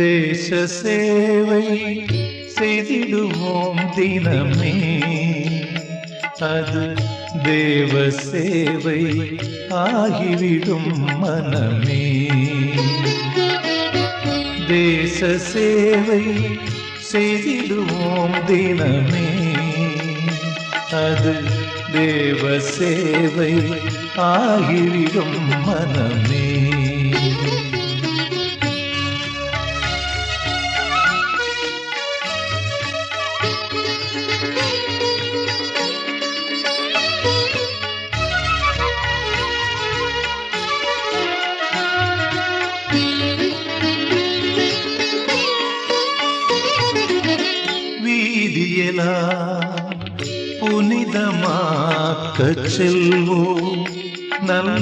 தேச சேவை செய்திடுவோம் தினமே, அது தேவ சேவை ஆகிவிடும் மனமே. தேச சேவை செய்திடுவோம் தினமே, அது தேவ சேவை ஆகிவிடும் மனமே. வீதியெல்லாம் புனிதமாக்கச் செல்வோம், நல்ல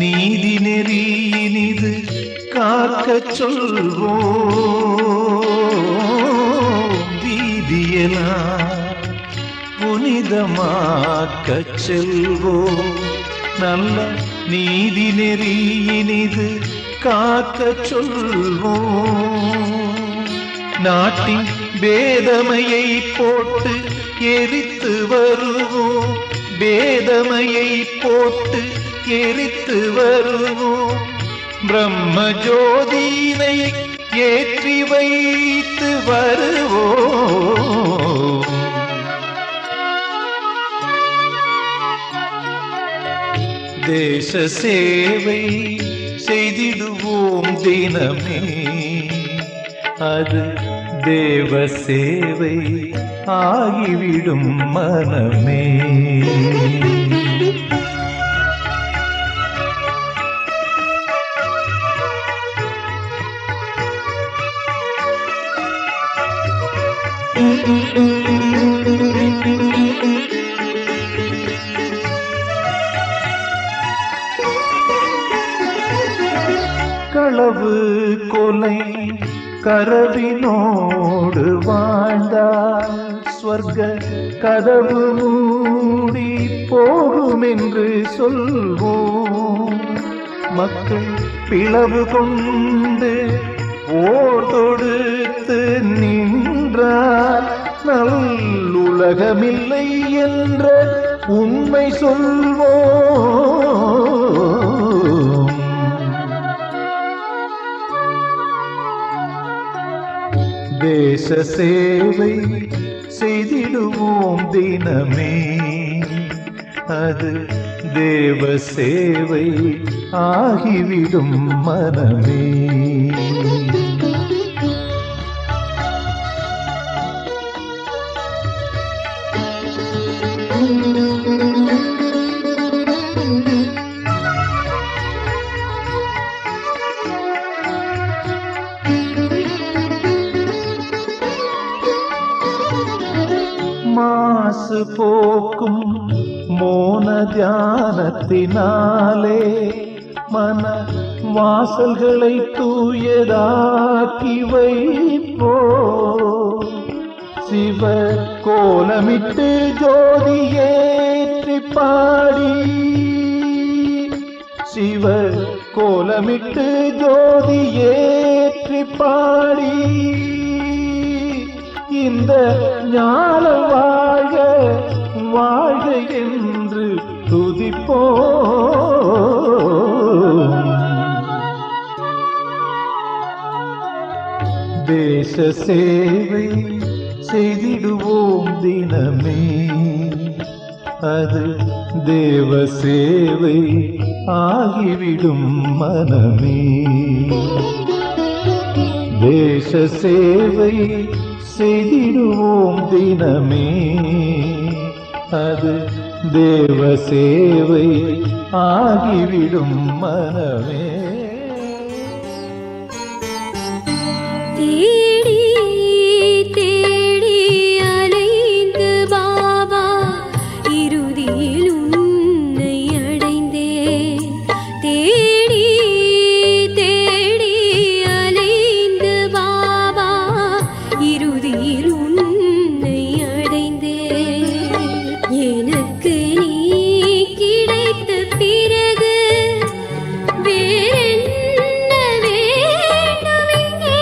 நீதி நெறியினிது காக்கச் சொல்வோம். வீதியெல்லாம் புனிதமாக்கச் செல்வோம், நல்ல நீதி நெறியினிது காக்கச் சொல்வோம். நாட்டின் பேதமையை போட்டு எரித்து வருவோம், பேதமையை போட்டு எரித்து வருவோம். பிரம்ம ஜோதியினை ஏற்றி வைத்து வருவோம். தேச சேவை செய்திடுவோம் தினமே, அது தேவ சேவை ஆகிவிடும் மனமே. களவு கொலை கரவினோடு வாழ்ந்தால் ஸ்வர்க கதவு மூடி போகும் என்று சொல்வோம். மக்கள் பிளவு கொண்டு போர் தொடுத்து நின்றால் நல்லுலகமில்லை என்ற உண்மை சொல்வோம். தேச சேவை செய்திடுவோம் தினமே, அது தேவ சேவை ஆகிவிடும் மனமே. மாசு போக்கும் மோன தியானத்தினாலே மன வாசல்களை தூயதாக்கி வைப்போ. சிவ கோலமிட்டு ஜோதி ஏற்றி பாடி, சிவ கோலமிட்டு ஜோதி ஏற்றி பாடி, இந்த ஞான வாழ்க வாழ்க என்று துதிப்போம். தேச சேவை செய்திடுவோம் தினமே, அது தேவ சேவை ஆகிவிடும் மனமே. தேச சேவை செய்திடுவோம் தினமே, அது தேவ சேவை ஆகிவிடும் மனமே. வேறென்ன வேண்டுமெங்கே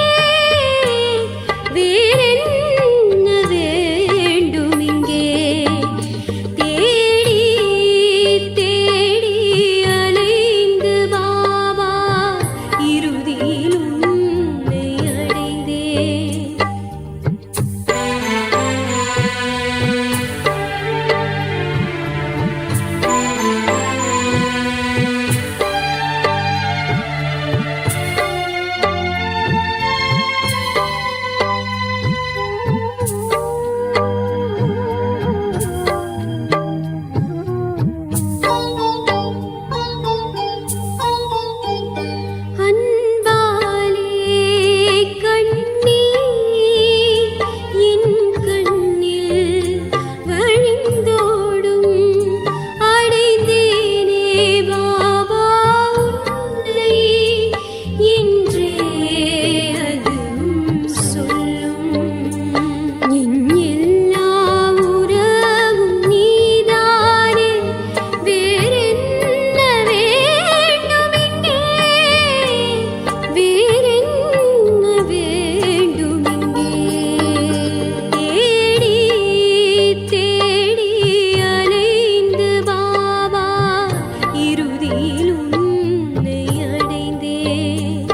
இறுதியில் உன்னை அடைந்தேன்.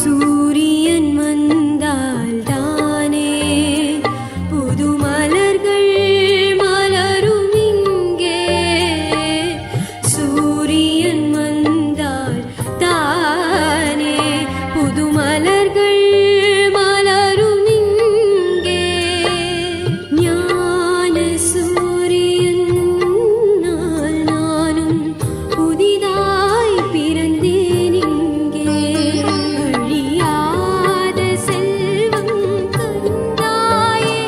சூரியன் வந்தால் தானே புது மலர்கள் மலரும் இங்கே. சூரியன் வந்தால் தானே புது மலர்கள் மலரும் இங்கே. ஞான சூரியன் நானும் புதிதாய் பிறந்தேன் இங்கே. அழியாத செல்வம் தந்தாயே,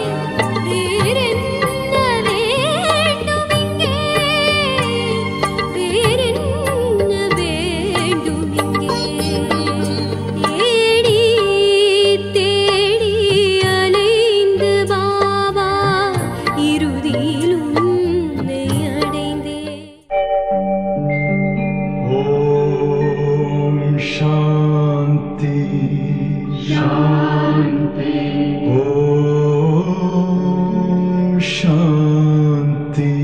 வேறென்ன வேண்டும் இங்கே? வேறென்ன வேண்டும் இங்கே? தேடி தேடி அலைந்து பாபா, இறுதியில் உன்னை அடைந்தேன். ஓம் சாந்தி சாந்தி. ஓம் शांति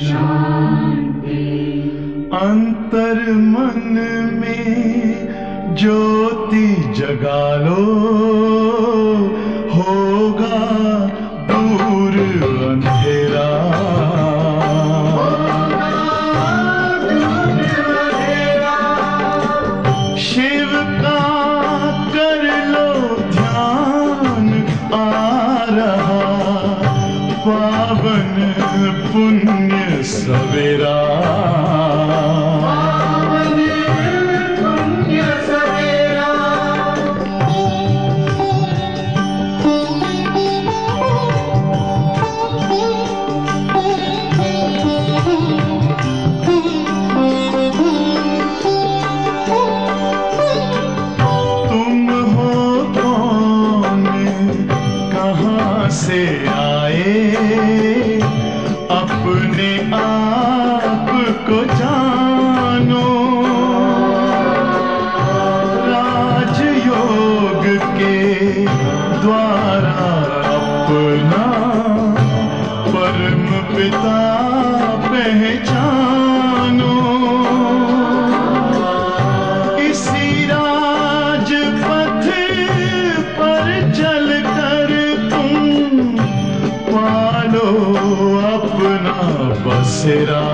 शांति। अंतर मन में ज्योति जगा लो, होगा दूर अंधेरा। शिव का कर लो ध्यान, आ रहा पावन पुण्य सवेरा। तुम हो कौन, कहाँ से आए, अपने आप को जानो। राजयोग के द्वारा अपना परम पिता पहचानो। इसी राजपथ पर चल कर तुम पालो अपना बसेरा।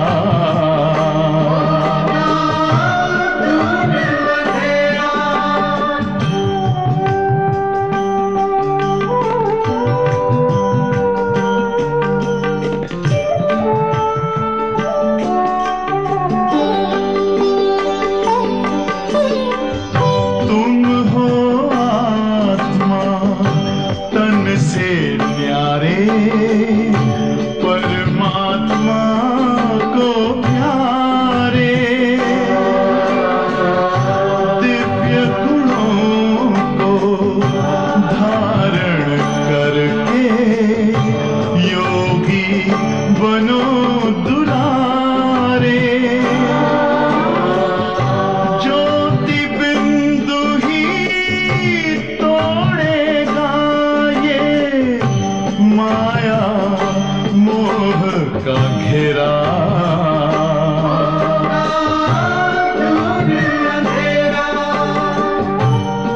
तुम हो आत्मा तन से न्यारे, परमात्मा को प्यारे। दिव्य गुणों को धारण करके योगी बनो दुलारे। ज्योति बिंदु ही तोड़ेगा ये माया मोह का घेरा।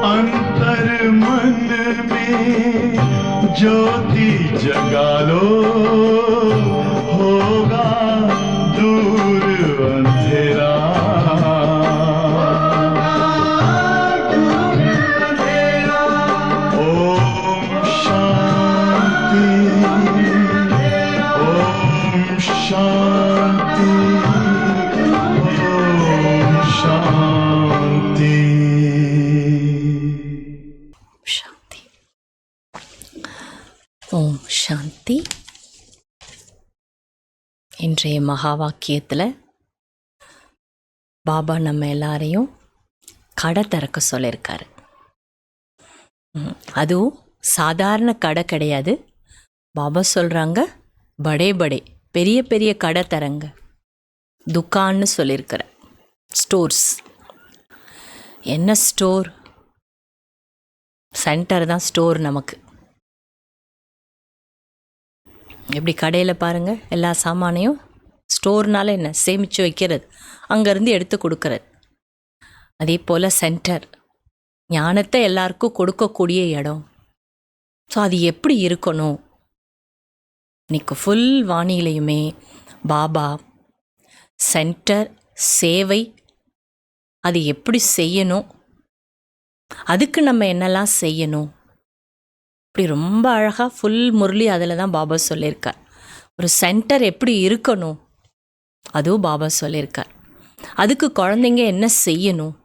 अंतर मन में ज्योति जगा लो, होगा दूर अंधेरा। ओम शांति, ओम शांति। இன்றைய மகா வாக்கியத்தில் பாபா நம்ம எல்லாரையும் கடை திறக்க சொல்லியிருக்காரு. அதுவும் சாதாரண கடை கிடையாது. பாபா சொல்கிறாங்க, படே படே பெரிய பெரிய கடை தரங்க, துக்கான்னு சொல்லியிருக்கிற ஸ்டோர்ஸ். என்ன ஸ்டோர்? சென்டர் தான் ஸ்டோர் நமக்கு. எப்படி கடையில் பாருங்கள், எல்லா சாமானையும் ஸ்டோர்னால என்ன, சேமித்து வைக்கிறது, அங்கேருந்து எடுத்து கொடுக்கறது. அதே போல் சென்டர் ஞானத்தை எல்லாருக்கும் கொடுக்கக்கூடிய இடம். ஸோ அது எப்படி இருக்கணும்? இன்னைக்கு ஃபுல் வானிலையுமே பாபா சென்டர் சேவை அது எப்படி செய்யணும், அதுக்கு நம்ம என்னெல்லாம் செய்யணும், இப்படி ரொம்ப அழகாக ஃபுல் முரளி அதில் தான் பாபா சொல்லியிருக்கார். ஒரு சென்டர் எப்படி இருக்கணும் அதுவும் பாபா சொல்லியிருக்கார். அதுக்கு குழந்தைங்க என்ன செய்யணும்?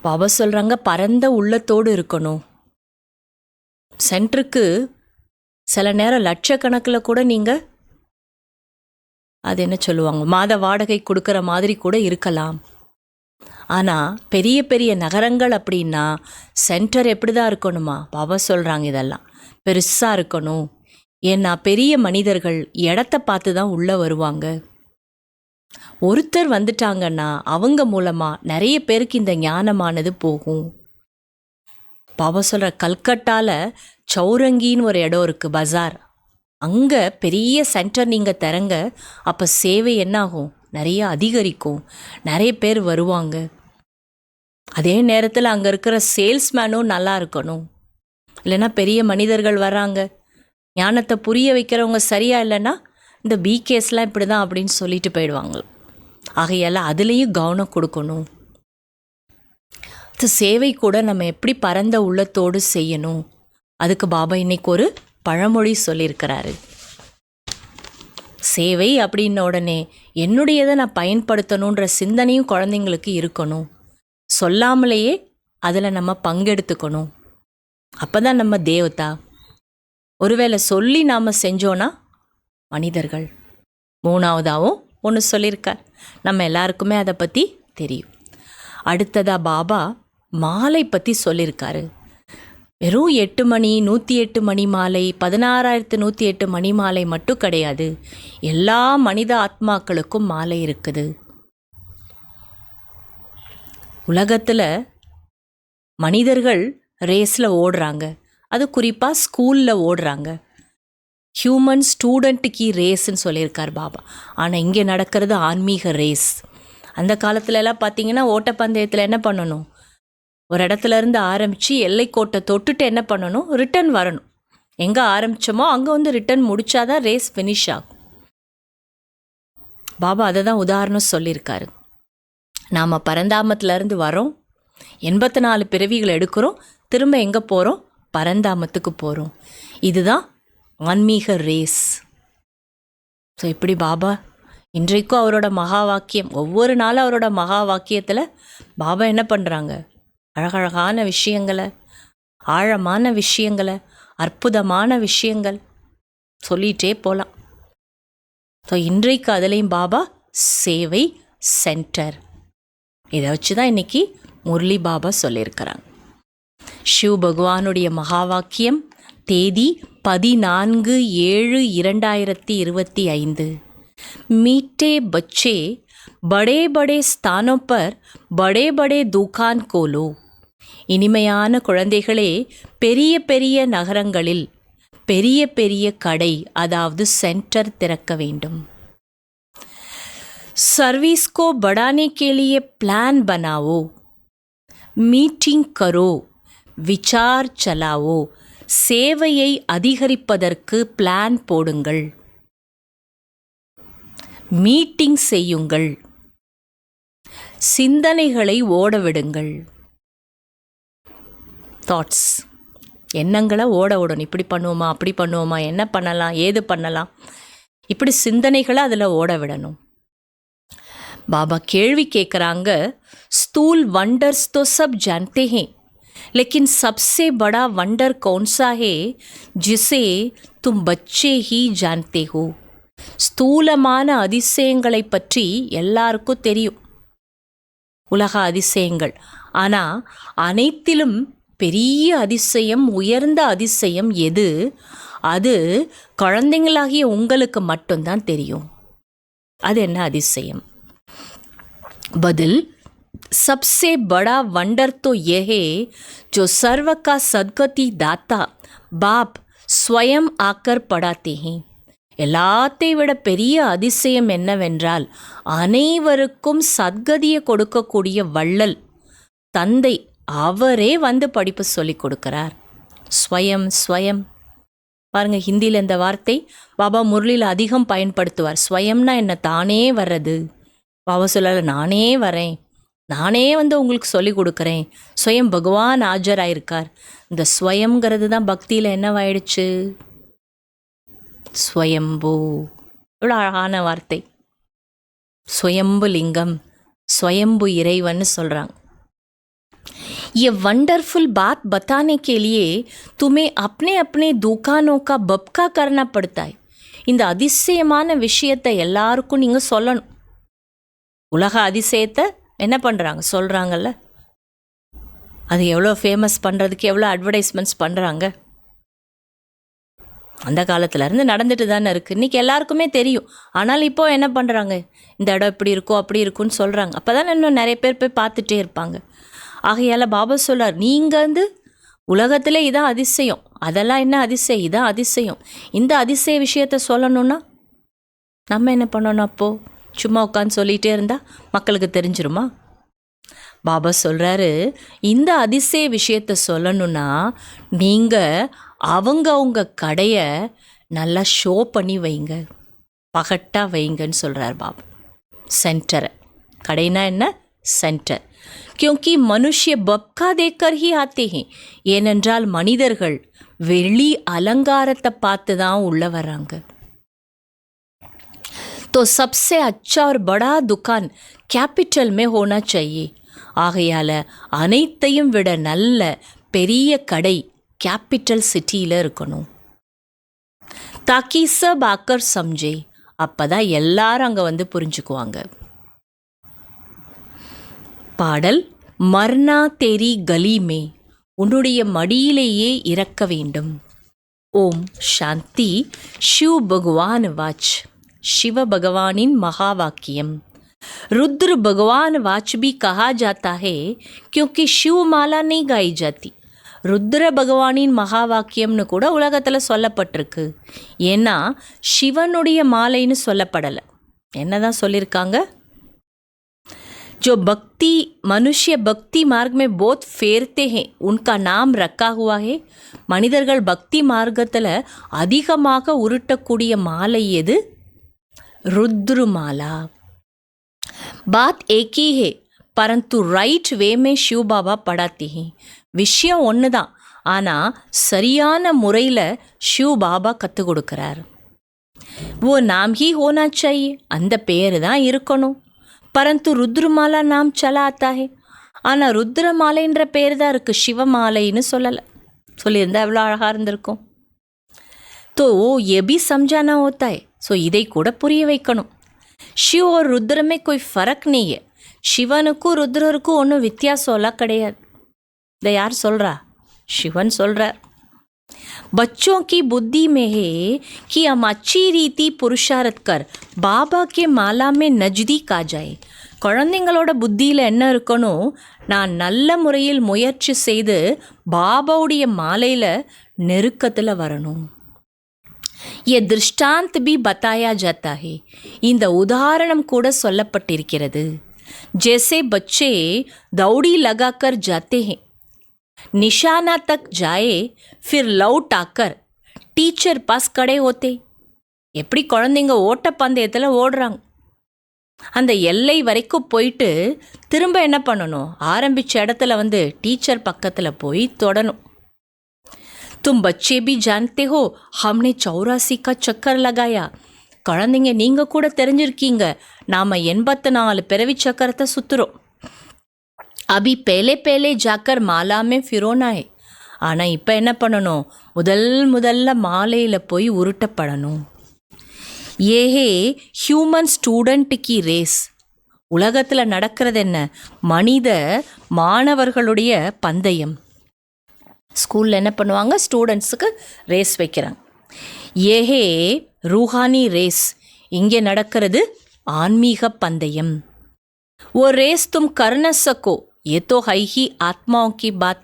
பாபா சொல்கிறாங்க, பரந்த உள்ளத்தோடு இருக்கணும். சென்டருக்கு சில நேரம் லட்சக்கணக்கில் கூட நீங்கள் அது என்ன சொல்லுவாங்க, மாத வாடகை கொடுக்குற மாதிரி கூட இருக்கலாம். ஆனால் பெரிய பெரிய நகரங்கள் அப்படின்னா சென்டர் எப்படி தான் இருக்கணுமா? பாபா சொல்கிறாங்க இதெல்லாம் பெருசாக இருக்கணும். ஏன்னா பெரிய மனிதர்கள் இடத்த பார்த்து தான் உள்ளே வருவாங்க. ஒருத்தர் வந்துட்டாங்கன்னா அவங்க மூலமாக நிறைய பேருக்கு இந்த ஞானமானது போகும். பாபா சொல்கிற கல்கட்டாவில் சௌரங்கின்னு ஒரு இடம் இருக்குது, பஜார். அங்கே பெரிய சென்டர் நீங்கள் தரங்க, அப்போ சேவை என்னாகும், நிறைய அதிகரிக்கும், நிறைய பேர் வருவாங்க. அதே நேரத்தில் அங்கே இருக்கிற சேல்ஸ்மேனும் நல்லா இருக்கணும். இல்லைன்னா பெரிய மனிதர்கள் வராங்க, ஞானத்தை புரிய வைக்கிறவங்க சரியா இல்லைன்னா இந்த பிகேஸ்லாம் இப்படி தான் அப்படின்னு சொல்லிட்டு போயிடுவாங்க. ஆகையால் அதுலேயும் கவனம் கொடுக்கணும். சேவை கூட நம்ம எப்படி பரந்த உள்ளத்தோடு செய்யணும், அதுக்கு பாபா இன்னைக்கு ஒரு பழமொழி சொல்லியிருக்கிறாரு. சேவை அப்படின்ன உடனே என்னுடையதை நான் பயன்படுத்தணுன்ற சிந்தனையும் குழந்தைங்களுக்கு இருக்கணும். சொல்லாமலேயே அதில் நம்ம பங்கெடுத்துக்கணும். அப்போ தான் நம்ம தேவதா. ஒருவேளை சொல்லி நாம் செஞ்சோன்னா மனிதர்கள். மூணாவதாகவும் ஒன்று சொல்லியிருக்கார், நம்ம எல்லாருக்குமே அதை பற்றி தெரியும். அடுத்ததாக பாபா மாலை பற்றி சொல்லியிருக்காரு. வெறும் 8 மணி 108 மணி மாலை, 16,108 மணி மாலை மட்டும் கிடையாது, எல்லா மனித ஆத்மாக்களுக்கும் மாலை இருக்குது. உலகத்தில் மனிதர்கள் ரேஸில் ஓடுறாங்க, அது குறிப்பாக ஸ்கூலில் ஓடுறாங்க. ஹியூமன் ஸ்டூடெண்ட் கி ரேஸ்ன்னு சொல்லியிருக்கார் பாபா. ஆனால் இங்கே நடக்கிறது ஆன்மீக ரேஸ். அந்த காலத்துலலாம் பார்த்திங்கன்னா ஓட்டப்பந்தயத்தில் என்ன பண்ணணும், ஒரு இடத்துலேருந்து ஆரம்பித்து எல்லைக்கோட்டை தொட்டுட்டு என்ன பண்ணணும், ரிட்டன் வரணும். எங்கே ஆரம்பித்தோமோ அங்கே வந்து ரிட்டன் முடித்தாதான் ரேஸ் ஃபினிஷ் ஆகும். பாபா அதை தான் உதாரணம் சொல்லியிருக்காரு. நாம் பரந்தாமத்திலேருந்து வரோம், 84 பிறவிகள் எடுக்கிறோம், திரும்ப எங்கே போகிறோம், பரந்தாமத்துக்கு போகிறோம். இதுதான் ஆன்மீக ரேஸ். ஸோ இப்படி பாபா இன்றைக்கும் அவரோட மகா வாக்கியம், ஒவ்வொரு நாளும் அவரோட மகா வாக்கியத்தில் பாபா என்ன பண்ணுறாங்க, அழகழகான விஷயங்களை, ஆழமான விஷயங்களை, அற்புதமான விஷயங்கள் சொல்லிகிட்டே போகலாம். ஸோ இன்றைக்கு அதுலேயும் பாபா சேவை சென்டர், இதை வச்சு தான் இன்றைக்கி முரளி பாபா சொல்லியிருக்கிறாங்க. ஷிவ் பகவானுடைய மகா வாக்கியம், தேதி 14/7/2025. मीठे बच्चे बड़े बड़े स्थानों पर बड़े बड़े दुकान खोलो. இனிமையான குழந்தைகளே, பெரிய பெரிய நகரங்களில் பெரிய பெரிய கடை, அதாவது சென்டர் திறக்க வேண்டும். सर्विस को बढ़ाने के लिए प्लान बनाओ, मीटिंग करो, विचार चलाओ. சேவையை அதிகரிப்பதற்கு பிளான் போடுங்கள், மீட்டிங் செய்யுங்கள், சிந்தனைகளை ஓடவிடுங்கள். தாட்ஸ், எண்ணங்களை ஓட விடணும். இப்படி பண்ணுவோமா, அப்படி பண்ணுவோமா, என்ன பண்ணலாம், ஏது பண்ணலாம், இப்படி சிந்தனைகளை அதில் ஓட விடணும். பாபா கேள்வி கேட்குறாங்க, ஸ்தூல் वंडर्स तो सब जानते हैं, लेकिन सबसे बड़ा वंडर कौन सा है जिसे तुम बच्चे ही जानते हो. ஸ்தூலமான அதிசயங்களை பற்றி எல்லாருக்கும் தெரியும், உலக அதிசயங்கள். ஆனால் அனைத்திலும் பெரிய அதிசயம், உயர்ந்த அதிசயம் எது? அது குழந்தைங்களாகிய உங்களுக்கு மட்டும்தான் தெரியும். அது என்ன அதிசயம்? பதில், सबसे बड़ा वंडर तो यह है जो सर्व का सद्गति दाता बाप स्वयं आकर पढ़ाते हैं. எல்லாத்தை விட பெரிய அதிசயம் என்னவென்றால், அனைவருக்கும் சத்கதியை கொடுக்கக்கூடிய வள்ளல் தந்தை அவரே வந்து படிப்பு சொல்லி கொடுக்கிறார். ஸ்வயம் ஸ்வயம் பாருங்க, ஹிந்தியில் இந்த வார்த்தை பாபா முரளியில் அதிகம் பயன்படுத்துவார். ஸ்வயம்னா என்ன? தானே வர்றது. பாபா சொல்லல, நானே வரேன், நானே வந்து உங்களுக்கு சொல்லி கொடுக்குறேன். ஸ்வயம் பகவான் ஆஜராயிருக்கார். இந்த ஸ்வயம்ங்கிறது தான் பக்தியில் என்னவாயிடுச்சு? ஸ்வயம்பு. இவ்வளோ அழகான வார்த்தை. ஸ்வயம்பு லிங்கம், ஸ்வயம்பு இறைவன் சொல்கிறாங்க. ये वंडरफुल बात बताने के लिए तुम्हें अपने अपने दुकानों का बबका करना पड़ता है. இந்த அதிசயமான விஷயத்தை எல்லாருக்கும் நீங்கள் சொல்லணும். உலக அதிசயத்தை என்ன பண்ணுறாங்க? சொல்கிறாங்கல்ல. அது எவ்வளோ ஃபேமஸ் பண்ணுறதுக்கு எவ்வளோ அட்வர்டைஸ்மெண்ட்ஸ் பண்ணுறாங்க. அந்த காலத்துலேருந்து நடந்துட்டு தானே இருக்குது. இன்றைக்கி எல்லாருக்குமே தெரியும். ஆனால் இப்போது என்ன பண்ணுறாங்க? இந்த இடம் இப்படி இருக்கோ அப்படி இருக்குன்னு சொல்கிறாங்க. அப்போ தான் இன்னும் நிறைய பேர் போய் பார்த்துட்டே இருப்பாங்க. ஆகையால் பாபா சொல்கிறார், நீங்கள் வந்து உலகத்தில் இதான் அதிசயம், அதெல்லாம் என்ன அதிசயம், இதான் அதிசயம். இந்த அதிசய விஷயத்த சொல்லணுன்னா நம்ம என்ன பண்ணணும்? அப்போது சும்மா உட்காந்து சொல்லிகிட்டே இருந்தால் மக்களுக்கு தெரிஞ்சிருமா? பாபா சொல்கிறாரு, இந்த அதிசய விஷயத்த சொல்லணுன்னா நீங்கள் அவங்க கடையை நல்லா ஷோ பண்ணி வைங்க, பகட்டாக வைங்கன்னு சொல்கிறார் பாபா. சென்டரை, கடைனா என்ன? சென்டர். क्योंकि मनुष्य बबका देखकर ही आते हैं. ஏனென்றால் மனிதர்கள் வெளி அலங்காரத்தை பார்த்து தான் உள்ள வர்றாங்க. तो सबसे अच्छा और बड़ा दुकान कैपिटल में होना चाहिए. ஆகையால் அனைத்தையும் விட நல்ல பெரிய கடை கேபிட்டல் சிட்டியில் இருக்கணும். ताकि सब आकर समझे. அப்போ தான் எல்லாரும் அங்கே வந்து புரிஞ்சுக்குவாங்க. பாடல், மர்னா தேரி கலி மே, உன்னுடைய மடியிலேயே இறக்க வேண்டும். ஓம் சாந்தி. शिव भगवान वाच, शिव भगवानिन महावाक्यम. रुद्र भगवान वाच भी कहा जाता है क्योंकि शिव माला नहीं गाई जाती. ருத்ர பகவானின் மகா வாக்கியம்னு கூட உலகத்தில் சொல்லப்பட்டிருக்கு. ஏன்னா சிவனுடைய மாலைன்னு சொல்லப்படலை. என்ன தான் சொல்லியிருக்காங்க? जो भक्ति मनुष्य भक्ति मार्ग में बहुत फेरते हैं उनका नाम रखा हुआ है. மனிதர்கள் பக்தி மார்க்கத்தில் அதிகமாக உருட்டக்கூடிய மாலை எது? रुद्र माला. बात एक ही है परंतु राइट वे में शिव बाबा पढ़ाते हैं. விஷயம் ஒன்று தான், ஆனால் சரியான முறையில் शिव பாபா கற்றுக் கொடுக்குறார். वो नाम ही होना चाहिए, அந்த பேர் தான் இருக்கணும். परंतु रुद्रमाला नाम चला आता है. ஆனால் ருத்ரமாலைன்ற பேர் தான் இருக்குது, சிவமாலைன்னு சொல்லலை. சொல்லியிருந்தா எவ்வளோ அழகாக இருந்திருக்கும். तो ये भी समझाना होता है. ஸோ இதை கூட புரிய வைக்கணும். शिव और रुद्र में कोई फ़र्क नहीं है. சிவனுக்கும் ருத்ரருக்கும் ஒன்றும் வித்தியாசம்லாம் கிடையாது. இதை யார் சொல்கிறா? சிவன் சொல்கிறார். बच्चों की बुद्धि में है कि हम अच्छी रीति पुरुषार्थ कर बाबा के माला में नज़दीक आ जाए. குழந்தைங்களோட புத்தியில் என்ன இருக்கணும்? நான் நல்ல முறையில் முயற்சி செய்து பாபாவுடைய மாலையில் நெருக்கத்தில் வரணும். ये दृष्टांत भी बताया जाता है. இந்த உதாரணம் கூட சொல்லப்பட்டிருக்கிறது. जैसे बच्चे दौड़ी लगाकर जाते हैं, निशाना तक जाए फिर लौट आकर टीचर पास खड़े होते. எப்படி குழந்தைங்க ஓட்டப்பந்தயத்தில் ஓடுறாங்க, அந்த எல்லை வரைக்கும் போயிட்டு திரும்ப என்ன பண்ணணும்? ஆரம்பித்த இடத்துல வந்து டீச்சர் பக்கத்தில் போய் தொடணும். तुम बच्चे भी जानते हो हमने 84 का चक्कर लगाया. குழந்தைங்க நீங்கள் கூட தெரிஞ்சிருக்கீங்க, நாம் 84 பிறவி சக்கரத்தை சுற்றுறோம். अभी पहले पहले जाकर माला में फिरोना है. ஆனால் இப்போ என்ன பண்ணணும்? முதல்ல மாலையில் போய் உருட்டப்படணும். ஏஹே ஹியூமன் ஸ்டூடெண்ட் கி ரேஸ். உலகத்தில் நடக்கிறது என்ன? மனித மாணவர்களுடைய பந்தயம். ஸ்கூலில் என்ன பண்ணுவாங்க? ஸ்டூடெண்ட்ஸுக்கு ரேஸ் வைக்கிறாங்க. ஏஹே ரூஹானி ரேஸ். இங்கே நடக்கிறது ஆன்மீக பந்தயம். ஓ ரேஸ் தும் கர் ந சகோ ஏ தோ ஹை ஹி ஆத்மாओं की बात.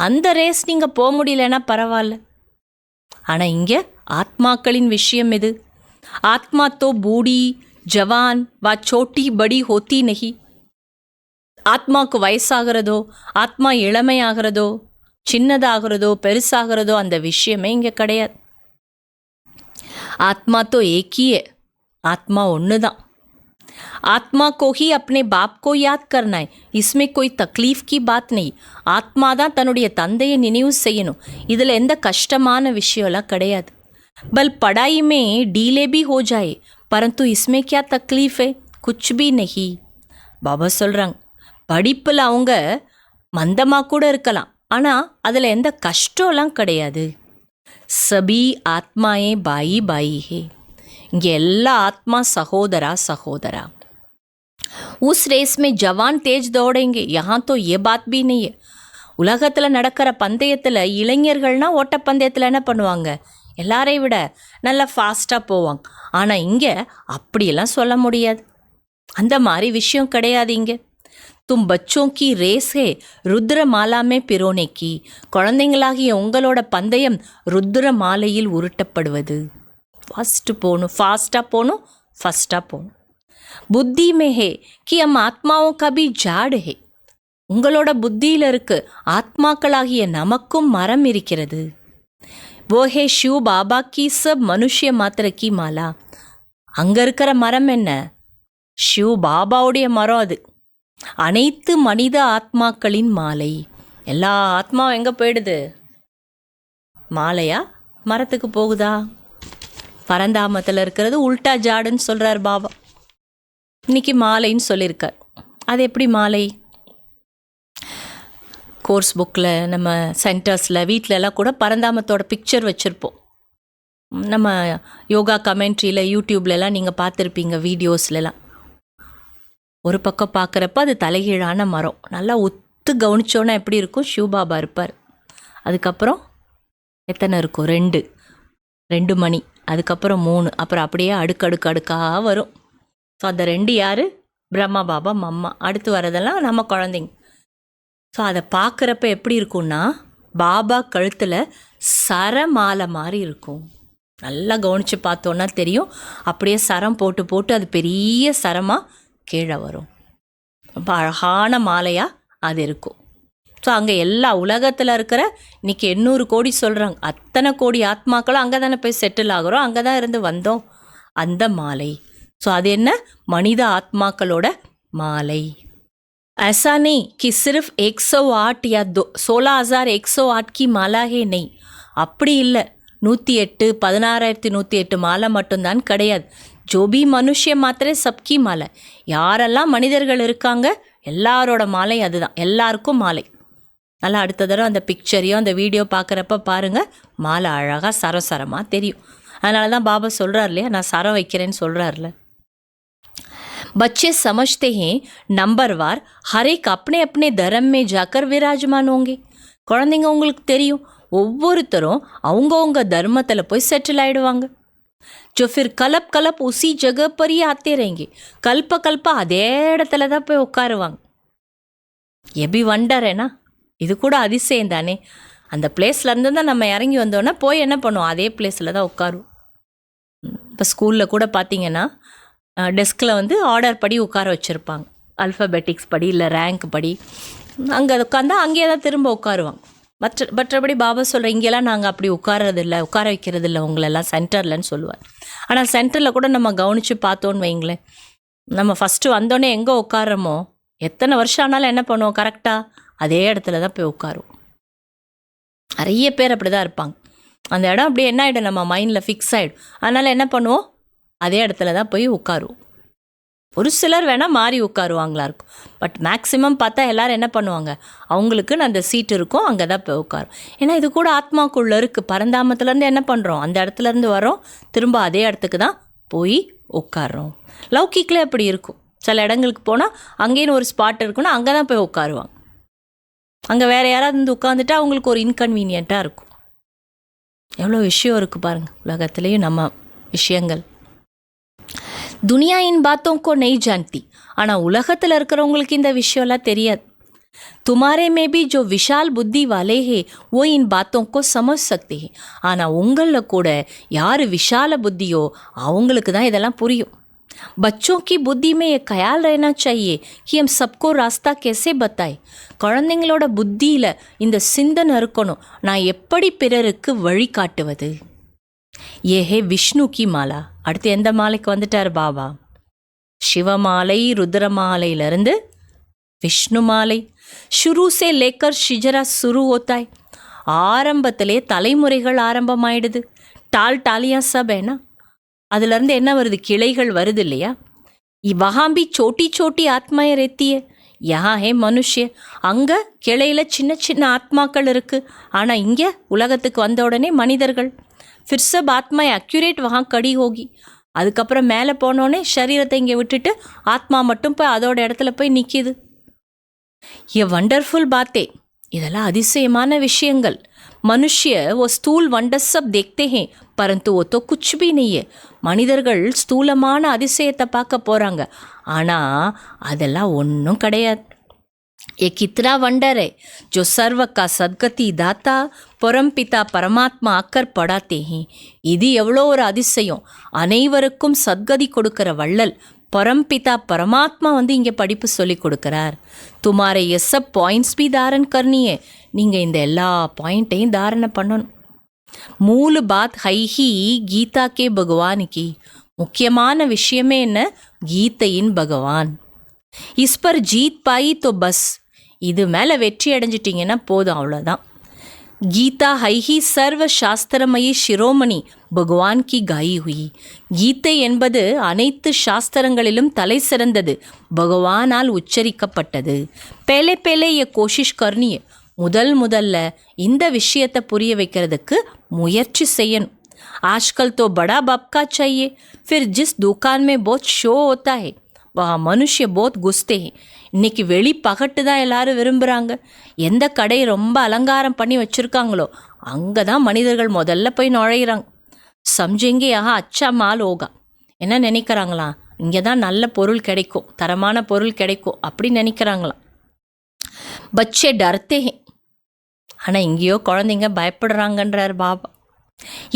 அந்த ரேஸ் நீங்கள் போக முடியலன்னா பரவாயில்ல, ஆனால் இங்கே ஆத்மாக்களின் விஷயம் இது. ஆத்மா தோ பூடி ஜவான் வா சோட்டி படி ஹோத்தி நஹி. ஆத்மாவுக்கு வயசாகிறதோ, ஆத்மா இளமையாகிறதோ, சின்னதாகிறதோ, பெருசாகிறதோ அந்த விஷயமே இங்கே கிடையாது. ஆத்மா தோ ஏக்கியே, ஆத்மா ஒன்று தான். आत्मा को ही अपने बाप को याद करना है, इसमें कोई तकलीफ की बात नहीं. ஆத்மா தான் தன்னுடைய தந்தையை நினைவு செய்யணும். இதில் எந்த கஷ்டமான விஷயம்லாம் கிடையாது. बल पढ़ाई में डीले भी हो जाए परंतु इसमें क्या तकलीफ है, कुछ भी नहीं. பாபா சொல்கிறாங்க, படிப்பில் அவங்க மந்தமாக கூட இருக்கலாம், ஆனால் அதில் எந்த கஷ்டம்லாம் கிடையாது. சபி ஆத்மாயே பாயி பாயி ஹே. இங்கே எல்லா ஆத்மா சகோதரா சகோதரா. उस रेस में जवान तेज दौड़ेंगे, यहाँ तो ये बात भी नहीं है. உலகத்தில் நடக்கிற பந்தயத்தில் இளைஞர்கள்னா ஓட்டப்பந்தயத்தில் என்ன பண்ணுவாங்க? எல்லாரையும் விட நல்லா ஃபாஸ்ட்டாக போவாங்க. ஆனால் இங்கே அப்படியெல்லாம் சொல்ல முடியாது. அந்த மாதிரி விஷயம் கிடையாது இங்கே. தும் பச்சோं की रेस है ருத்ர மாலாமே பிரோனே கி. குழந்தைங்களாகிய உங்களோட பந்தயம் ருத்ர மாலையில் உருட்டப்படுவது. ஃபஸ்ட்டு போகணும், ஃபாஸ்ட்டாக போகணும், ஃபஸ்ட்டாக போகணும். புத்தி மே ஹே கி ஹம் ஆத்மாओं का भी झाड़ है. உங்களோட புத்தியில் இருக்கு, ஆத்மாக்களாகிய நமக்கும் மரம் இருக்கிறது. वो है शिव बाबा की सब मनुष्य मात्र की माला. அங்கே இருக்கிற மரம் என்ன? ஷிவ் பாபாவுடைய மரம் அது. அனைத்து மனித ஆத்மாக்களின் மாலை. எல்லா ஆத்மாவும் எங்கே போயிடுது? மாலையா மரத்துக்கு போகுதா? பரந்தாமத்தில் இருக்கிறது உல்டா ஜாடுன்னு சொல்கிறார் பாபா. இன்னைக்கு மாலைன்னு சொல்லியிருக்கார். அது எப்படி மாலை? கோர்ஸ் புக்கில், நம்ம சென்டர்ஸில், வீட்டிலலாம் கூட பரந்தாமத்தோட பிக்சர் வச்சுருப்போம். நம்ம யோகா கமெண்ட்ரியில், யூடியூப்லலாம் நீங்கள் பார்த்துருப்பீங்க, வீடியோஸ்லலாம். ஒரு பக்கம் பார்க்குறப்ப அது தலைகீழான மரம். நல்லா ஒத்து கவனிச்சோன்னா எப்படி இருக்கும்? சிவபாபா இருப்பார். அதுக்கப்புறம் எத்தனை இருக்கும்? 2 மணி, அதுக்கப்புறம் 3, அப்புறம் அப்படியே அடுக்கடுக்காக வரும். ஸோ அந்த 2 யார்? பிரம்மா பாபா மம்மா. அடுத்து வரதெல்லாம் நம்ம குழந்தைங்க. ஸோ அதை பார்க்குறப்ப எப்படி இருக்கும்னா, பாபா கழுத்தில் சரமாலை மாதிரி இருக்கும். நல்லா கவனித்து பார்த்தோன்னா தெரியும். அப்படியே சரம் போட்டு அது பெரிய சரமாக கீழே வரும். ரொம்ப அழகான மாலையாக அது இருக்கும். ஸோ அங்கே எல்லா உலகத்தில் இருக்கிற இன்றைக்கி 800 கோடி சொல்கிறாங்க, அத்தனை கோடி ஆத்மாக்களும் அங்கே தானே போய் செட்டில் ஆகிறோம், அங்கே தான் இருந்து வந்தோம். அந்த மாலை. ஸோ அது என்ன? மனித ஆத்மாக்களோட மாலை. ऐसा नहीं कि सिर्फ 108 या 16,108 की माला है नहीं. அப்படி இல்லை. 108 16,108 மாலை மட்டும்தான் கிடையாது. ஜோபி மனுஷ மாத்திரே சப்கி மாலை. யாரெல்லாம் மனிதர்கள் இருக்காங்க எல்லாரோட மாலை அதுதான். எல்லாருக்கும் மாலை. நல்லா அடுத்த தடவை அந்த பிக்சரையும் அந்த வீடியோ பார்க்குறப்ப பாருங்கள், மாலை அழகாக சரசரமாக தெரியும். அதனால தான் பாபா சொல்கிறார் இல்லையா, நான் சரம் வைக்கிறேன்னு சொல்கிறார்ல. बच्चे समझते हैं नंबरवार हर एक अपने अपने धर्म में जाकर विराजमान होंगे. குழந்தைங்க உங்களுக்கு தெரியும், ஒவ்வொருத்தரும் அவங்கவுங்க தர்மத்தில் போய் செட்டில் ஆகிடுவாங்க. जो फिर कल्प कल्प उसी जगह पर ही आते रहेंगे. கல்ப அதே இடத்துல தான் போய் உட்காருவாங்க. எபி வண்டர் ஏன்னா, இது கூட அதிசயம் தானே. அந்த பிளேஸ்லேருந்து தான் நம்ம இறங்கி வந்தோன்னா போய் என்ன பண்ணுவோம்? அதே பிளேஸில் தான் உட்காருவோம். இப்போ ஸ்கூலில் கூட பார்த்தீங்கன்னா டெஸ்கில் ஆர்டர் படி உட்கார வச்சுருப்பாங்க. அல்ஃபபெட்டிக்ஸ் படி இல்லை ரேங்க் படி அங்கே உட்காந்தா அங்கேயே தான் திரும்ப உட்காருவாங்க. மற்றபடி பாபா சொல்கிற இங்கெல்லாம் நாங்கள் அப்படி உட்கார வைக்கிறது இல்லை உங்களெல்லாம் சென்டர்லன்னு சொல்லுவார். ஆனால் சென்டரில் கூட நம்ம கவனித்து பார்த்தோன்னு வைங்களேன், நம்ம ஃபஸ்ட்டு வந்தோடனே எங்கே உட்காரமோ எத்தனை வருஷம் ஆனாலும் என்ன பண்ணுவோம்? கரெக்டாக அதே இடத்துல தான் போய் உட்காருவோம். நிறைய பேர் அப்படி தான் இருப்பாங்க. அந்த இடம் அப்படியே என்ன ஆகிடும்? நம்ம மைண்டில் ஃபிக்ஸ் ஆகிடும். அதனால் என்ன பண்ணுவோம்? அதே இடத்துல தான் போய் உட்காருவோம். ஒரு சிலர் வேணால் மாறி உட்காருவாங்களா இருக்கும். பட் மேக்ஸிமம் பார்த்தா எல்லோரும் என்ன பண்ணுவாங்க, அவங்களுக்குன்னு அந்த சீட் இருக்கும், அங்கே தான் போய் உட்காரும். ஏன்னா இது கூட ஆத்மாக்குள்ளே இருக்குது. பரந்தாமத்துலேருந்து என்ன பண்ணுறோம், அந்த இடத்துலேருந்து வரோம், திரும்ப அதே இடத்துக்கு தான் போய் உட்காரோம். லௌகிக்கில் அப்படி இருக்கும். சில இடங்களுக்கு போனால் அங்கேன்னு ஒரு ஸ்பாட் இருக்குன்னா அங்கே தான் போய் உட்காருவாங்க. அங்கே வேறு யாராவது வந்து உட்காந்துட்டா அவங்களுக்கு ஒரு இன்கன்வீனியண்ட்டாக இருக்கும். எவ்வளோ விஷயம் இருக்குது பாருங்கள் உலகத்துலேயும் நம்ம விஷயங்கள். துனியா इन बातों को नहीं जानती. ஆனால் உலகத்தில் இருக்கிறவங்களுக்கு இந்த விஷயம்லாம் தெரியாது. तुम्हारे में भी जो विशाल बुद्धि वाले हैं वो इन बातों को समझ सकते हैं. ஆனால் உங்களில் கூட யார் விஷால புத்தியோ அவங்களுக்கு தான் இதெல்லாம் புரியும். बच्चों की बुद्धि में ये ख्याल रहना चाहिए कि हम सबको रास्ता कैसे बताएं. குழந்தைங்களோட புத்தியில் இந்த சிந்தனை இருக்கணும், நான் எப்படி பிறருக்கு வழிகாட்டுவது. ये है विष्णु की माला. அடுத்து எந்த மாலைக்கு வந்துட்டார் பாபா? சிவமாலை, ருத்ரமாலையிலிருந்து விஷ்ணு மாலை. शुरू से लेकर शिजरा शुरू होता है. ஆரம்பத்திலே தலைமுறைகள் ஆரம்பமாயிடுது. டால் டாலியா சப் ஏன்னா அதுலேருந்து என்ன வருது, கிளைகள் வருது இல்லையா. वहाँ भी छोटी छोटी आत्माएं रहती है. यहाँ है मनुष्य. அங்கே கிளையில் சின்ன சின்ன ஆத்மாக்கள் இருக்குது. ஆனால் இங்கே உலகத்துக்கு வந்த உடனே மனிதர்கள். फिर सब आत्माएं एक्यूरेट वहाँ कड़ी होगी. அதுக்கப்புறம் மேலே போனோடனே சரீரத்தை இங்கே விட்டுட்டு ஆத்மா மட்டும் போய் அதோட இடத்துல போய் நிற்கிது. ये वंडरफुल बातें, இதெல்லாம் அதிசயமான விஷயங்கள். मनुष्य वो स्थूल वंडर सब देखते हैं परंतु वो तो कुछ भी नहीं है. மனிதர்கள் ஸ்தூலமான அதிசயத்தை பார்க்க போகிறாங்க, ஆனால் அதெல்லாம் ஒன்றும் கிடையாது. ये कितना वंडर है जो सर्व का सद्गति दाता परमपिता परमात्मा आकर पढ़ाते हैं. இது எவ்வளோ ஒரு அதிசயம். அனைவருக்கும் சத்கதி கொடுக்கிற வள்ளல் பரம்பிதா பரமாத்மா வந்து இங்கே படிப்பு சொல்லி கொடுக்குறார். துமாரை எஸ்ஸப் பாயிண்ட்ஸ் பி தாரன் கர்னியே, நீங்கள் இந்த எல்லா பாயிண்ட்டையும் தாரணை பண்ணணும். மூல பாத் ஹைஹி கீதா கே பகவான் கி, முக்கியமான விஷயமே என்ன, கீதையின் பகவான். இஸ் பர் ஜீத் பாயி தோ பஸ், இது மேலே வெற்றி அடைஞ்சிட்டிங்கன்னா போதும், அவ்வளோதான். கீதா ஹைஹி சர்வ சாஸ்திரமயி சிரோமணி பகவான் கி காயி ஹுயி. கீதை என்பது அனைத்து சாஸ்திரங்களிலும் தலை சிறந்தது, பகவானால் உச்சரிக்கப்பட்டது. பேலே பேலே ஏ கோஷிஷ் கர்னியே, முதல்ல இந்த விஷயத்தை புரிய வைக்கிறதுக்கு முயற்சி செய்யணும். आजकल तो बड़ा बाप का चाहिए, फिर जिस दुकान में बहुत शो होता है वहाँ मनुष्य बहुत घुसते हैं. இன்றைக்கி வெளி பகட்டு தான் எல்லாரும் விரும்புகிறாங்க. எந்த கடை ரொம்ப அலங்காரம் பண்ணி வச்சுருக்காங்களோ அங்கே தான் மனிதர்கள் முதல்ல போய் நுழையிறாங்க. சம்ஜெங்கே ஆஹா அச்சா மால் ஹோகா, என்ன நினைக்கிறாங்களாம், இங்கே தான் நல்ல பொருள் கிடைக்கும், தரமான பொருள் கிடைக்கும் அப்படி நினைக்கிறாங்களாம். பச்சே டர்த்தே ஹே, ஆனால் இங்கேயோ குழந்தைங்க பயப்படுறாங்கன்றார் பாபா.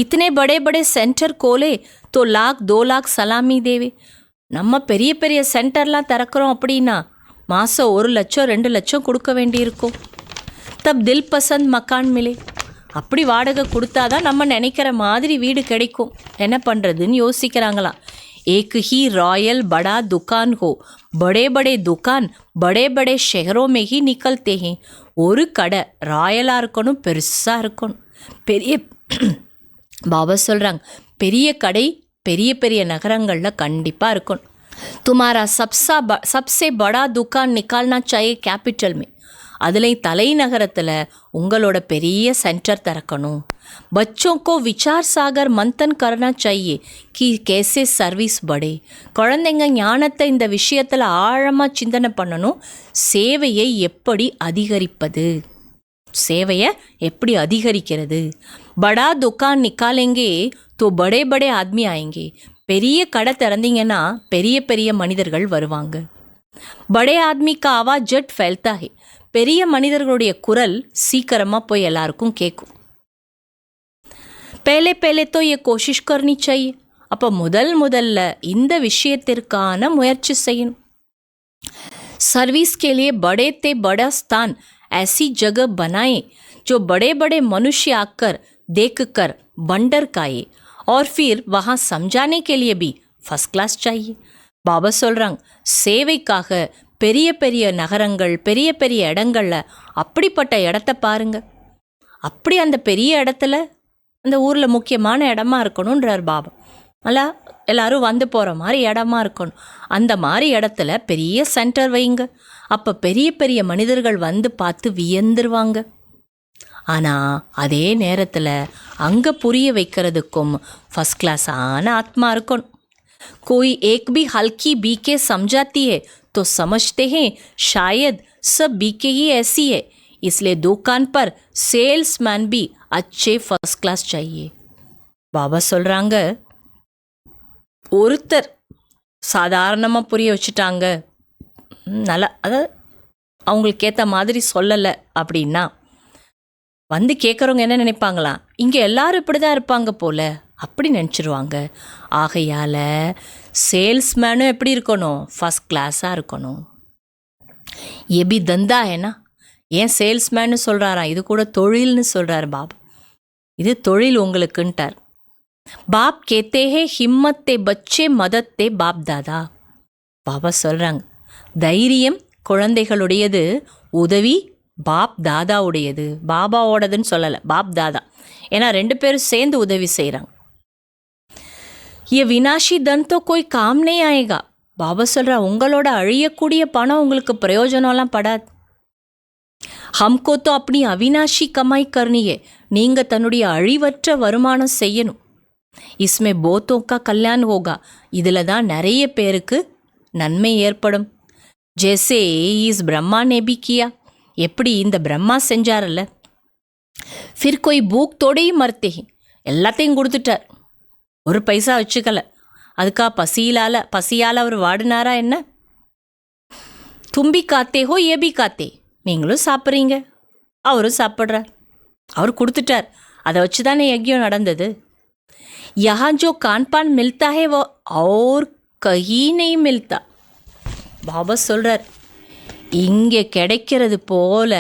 இத்தனை படே படே சென்டர் கோலே தோ லாக் 2 लाख சலாமி தேவே. நம்ம பெரிய பெரிய சென்டர்லாம் திறக்கிறோம் அப்படின்னா மாதம் 1 லட்சம் 2 லட்சம் கொடுக்க வேண்டியிருக்கும். தப் தில் பசந்த் மக்கான் மிலே, அப்படி வாடகை கொடுத்தாதான் நம்ம நினைக்கிற மாதிரி வீடு கிடைக்கும். என்ன பண்ணுறதுன்னு யோசிக்கிறாங்களாம். एक ही रॉयल बड़ा दुकान हो, बड़े बड़े दुकान बड़े बड़े शहरों में ही निकलते हैं. ஒரு கடை ராயலாக இருக்கணும், பெருசாக இருக்கணும். பெரிய பாபா சொல்கிறாங்க, பெரிய கடை பெரிய பெரிய நகரங்களில் கண்டிப்பாக இருக்கணும். तुम्हारा सबसे बड़ा दुकान निकालना चाहिए कैपिटल में. அதில் தலைநகரத்தில் உங்களோட பெரிய சென்டர் திறக்கணும். बच्चों को विचार सागर मंथन करना चाहिए कि कैसे सर्विस बढ़े. குழந்தைங்க ஞானத்தை இந்த விஷயத்தில் ஆழமாக சிந்தனை பண்ணணும். சேவையை எப்படி அதிகரிப்பது, சேவையை எப்படி அதிகரிக்கிறது. बड़ा दुकान निकालेंगे तो बड़े बड़े आदमी आएंगे. பெரிய கடை திறந்தீங்கன்னா பெரிய பெரிய மனிதர்கள் வருவாங்க. बड़े आदमी का आवाज़ झट फैलता है. பெரிய மனிதர்களுடைய குரல் சீக்கிரமாக போய் எல்லாருக்கும் கேட்கும். पहले पहले तो ये कोशिश करनी चाहिए. அப்போ முதல்ல இந்த விஷயத்திற்கான முயற்சி செய்யணும். सर्विस के लिए बड़े ते बड़ा स्थान ऐसी जगह बनाएं जो बड़े बड़े मनुष्य आकर देखकर वंडर खाए और फिर वहाँ समझाने के लिए भी फर्स्ट क्लास चाहिए. பாபா சொல்கிறாங்க, சேவைக்காக பெரிய பெரிய நகரங்கள் பெரிய பெரிய இடங்களில் அப்படிப்பட்ட இடத்த பாருங்கள். அப்படி அந்த பெரிய இடத்துல அந்த ஊரில் முக்கியமான இடமா இருக்கணுன்றார் பாபா. நல்லா எல்லாரும் வந்து போகிற மாதிரி இடமா இருக்கணும். அந்த மாதிரி இடத்துல பெரிய சென்டர் வைங்க. அப்போ பெரிய பெரிய மனிதர்கள் வந்து பார்த்து வியந்துருவாங்க. ஆனால் அதே நேரத்தில் அங்கே புரிய வைக்கிறதுக்கும் ஃபஸ்ட் கிளாஸான ஆத்மா இருக்கணும். कोई एक भी हल्की बीके समझाती है तो समझते हैं शायद सब बीके ही ऐसी है, इसलिए दुकान पर सेल्समैन भी अच्छे फर्स्ट क्लास चाहिए. பாபா சொல்கிறாங்க, ஒருத்தர் சாதாரணமாக புரிய வச்சுட்டாங்க, நல்லா அதாவது அவங்களுக்கு ஏற்ற மாதிரி சொல்லலை அப்படின்னா வந்து கேட்குறவங்க என்ன நினைப்பாங்களா, இங்கே எல்லாரும் இப்படி தான் இருப்பாங்க போல் அப்படி நினச்சிருவாங்க. ஆகையால் சேல்ஸ்மேனும் எப்படி இருக்கணும், ஃபஸ்ட் கிளாஸாக இருக்கணும். எபி தந்தா ஏன்னா ஏன் சேல்ஸ்மேனு சொல்கிறாராம், இது கூட தொழில்னு சொல்கிறார் பாபா. இது தொழில் உங்களுக்குன்ட்டார். பாப் கேத்தே ஹே ஹிம்மத்தே பச்சே மதத்தே பாப் தாதா. பாபா சொல்கிறாங்க, தைரியம் குழந்தைகளுடையது, உதவி பாப் தாதாவுடையது. பாபாவோடதுன்னு சொல்லலை, பாப் தாதா. ஏன்னா 2 பேரும் சேர்ந்து உதவி செய்கிறாங்க. ये विनाशी धन तो कोई काम नहीं आएगा. பாபா சொல்கிறா, உங்களோட அழியக்கூடிய பணம் உங்களுக்கு பிரயோஜனம்லாம் படாது. हमको तो अपनी अविनाशी कमाई करनी है. நீங்கள் தன்னுடைய அழிவற்ற வருமானம் செய்யணும். इसमें बहुतों का कल्याण होगा. இதில் தான் நிறைய பேருக்கு நன்மை ஏற்படும். जैसे इस ब्रह्मा ने भी किया. எப்படி இந்த பிரம்மா செஞ்சாரல்ல. फिर कोई भूख थोड़े ही मरते हैं. எல்லாத்தையும் கொடுத்துட்டார், ஒரு பைசா வச்சுக்கல. அதுக்கா பசியால் அவர் வாடினாரா என்ன? தும்பி காத்தே ஹோ ஏபி காத்தே. நீங்களும் சாப்பிட்றீங்க, அவரும் சாப்பிட்றார். அவர் கொடுத்துட்டார், அதை வச்சு தானே யஜ்யம் நடந்தது. யஹா ஜோ கான்பான் மில்தா ஹே வோ और கஹீ நெய் மில்தா. பாபா சொல்கிறார், இங்கே கிடைக்கிறது போல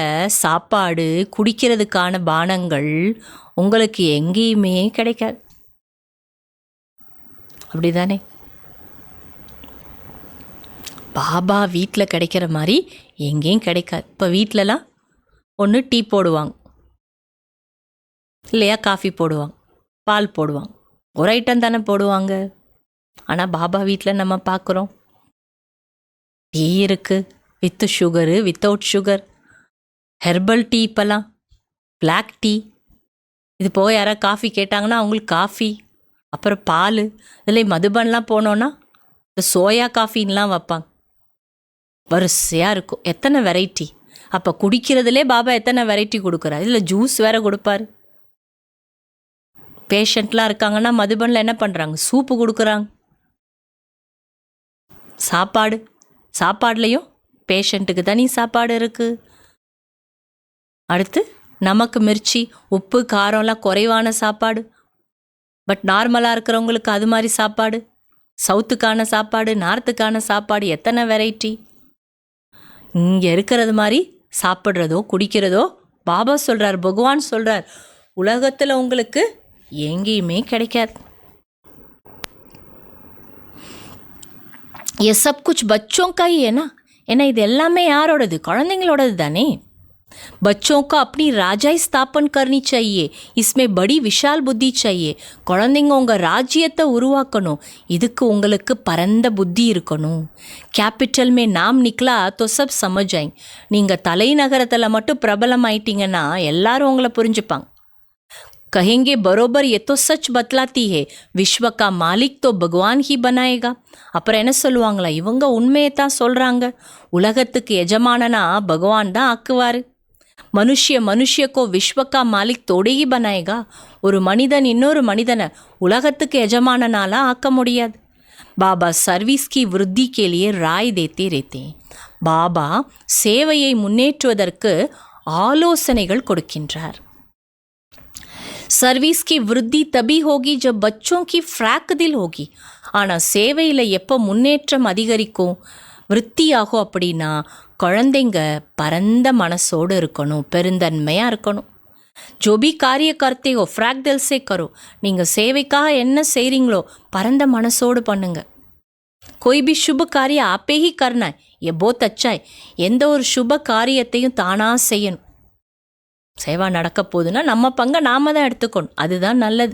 சாப்பாடு குடிக்கிறதுக்கான பானங்கள் உங்களுக்கு எங்கேயுமே கிடைக்காது. அப்படி தானே? பாபா வீட்டில் கிடைக்கிற மாதிரி எங்கேயும் கிடைக்காது. இப்போ வீட்டிலலாம் ஒன்று டீ போடுவாங்க, இல்லையா காஃபி போடுவாங்க, பால் போடுவாங்க, ஒரு ஐட்டம் தானே போடுவாங்க. ஆனால் பாபா வீட்டில் நம்ம பார்க்குறோம், டீ இருக்குது, with sugar, without sugar, herbal tea, இப்போல்லாம் பிளாக் டீ. இது போக யாராவது காஃபி கேட்டாங்கன்னா அவங்களுக்கு காஃபி, அப்புறம் பால். இதில் மதுபன்லாம் போனோன்னா இந்த சோயா காஃபின்லாம் வைப்பாங்க, வரிசையாக இருக்கும், எத்தனை வெரைட்டி. அப்போ குடிக்கிறதுலே பாபா எத்தனை வெரைட்டி கொடுக்குறாரு. இதில் ஜூஸ் வேறு கொடுப்பாரு. பேஷண்ட்லாம் இருக்காங்கன்னா மதுபனில் என்ன பண்ணுறாங்க, சூப்பு கொடுக்குறாங்க. சாப்பாடுலேயும் பேஷண்ட்டுக்கு தனி சாப்பாடு இருக்குது. அடுத்து நமக்கு மிர்ச்சி உப்பு காரம்லாம் குறைவான சாப்பாடு, பட் நார்மலாக இருக்கிறவங்களுக்கு அது மாதிரி சாப்பாடு, சவுத்துக்கான சாப்பாடு, நார்த்துக்கான சாப்பாடு, எத்தனை வெரைட்டி. இங்கே இருக்கிறது மாதிரி சாப்பிட்றதோ குடிக்கிறதோ பாபா சொல்கிறார், பகவான் சொல்கிறார், உலகத்தில் உங்களுக்கு எங்கேயுமே கிடைக்காது. ये सब कुछ बच्चों का ही है ना. ஏன்னா இது எல்லாமே யாரோடது, குழந்தைங்களோடது தானே. बच्चों को अपनी राजाई स्थापन करनी चाहिए. इसमें बड़ी विशाल बुद्धि चाहिए. குழந்தைங்க உங்கள் ராஜ்யத்தை உருவாக்கணும், இதுக்கு உங்களுக்கு பரந்த புத்தி இருக்கணும். கேபிட்டல் மே நாம் நிக்கலா तो सब समझ जाएंगे. நீங்கள் தலைநகரத்தில் மட்டும் பிரபலம் ஆயிட்டீங்கன்னா எல்லாரும் உங்களை புரிஞ்சுப்பாங்க. कहेंगे बरोबर ये तो सच बतलाती है, विश्व का मालिक तो भगवान ही बनाएगा. அப்புறம் என்ன சொல்லுவாங்களா, இவங்க உண்மையை தான் சொல்கிறாங்க, உலகத்துக்கு எஜமானனா பகவான் தான் ஆக்குவார். மனுஷியக்கோ விஸ்வக்கா மாலிக் தோடே ஹி பனாயேகா. ஒரு மனிதன் இன்னொரு மனிதனை உலகத்துக்கு எஜமானனாலாம் ஆக்க முடியாது. பாபா சர்வீஸ் கி விருத்தி கே லியே ராய் தேத்தே ரேத்தே. பாபா சேவையை முன்னேற்றுவதற்கு ஆலோசனைகள் கொடுக்கின்றார். सर्विस की वृद्धि तभी होगी जब बच्चों की फ्रैक दिल होगी. ஆனால் சேவையில் எப்போ முன்னேற்றம் அதிகரிக்கும், விருத்தியாகும் அப்படின்னா குழந்தைங்க பரந்த மனசோடு இருக்கணும், பெருந்தன்மையாக இருக்கணும். जो भी कार्य करते हो फ्रैक दिल से करो. நீங்கள் சேவைக்காக என்ன செய்கிறீங்களோ பரந்த மனசோடு பண்ணுங்க. कोई भी शुभ कार्य आपे ही करना है, ये बहुत अच्छा है. எந்த ஒரு சுப காரியத்தையும் தானாக செய்யணும். சேவா நடக்க போகுதுன்னா நம்ம பங்கை நாம தான் எடுத்துக்கணும், அதுதான் நல்லது.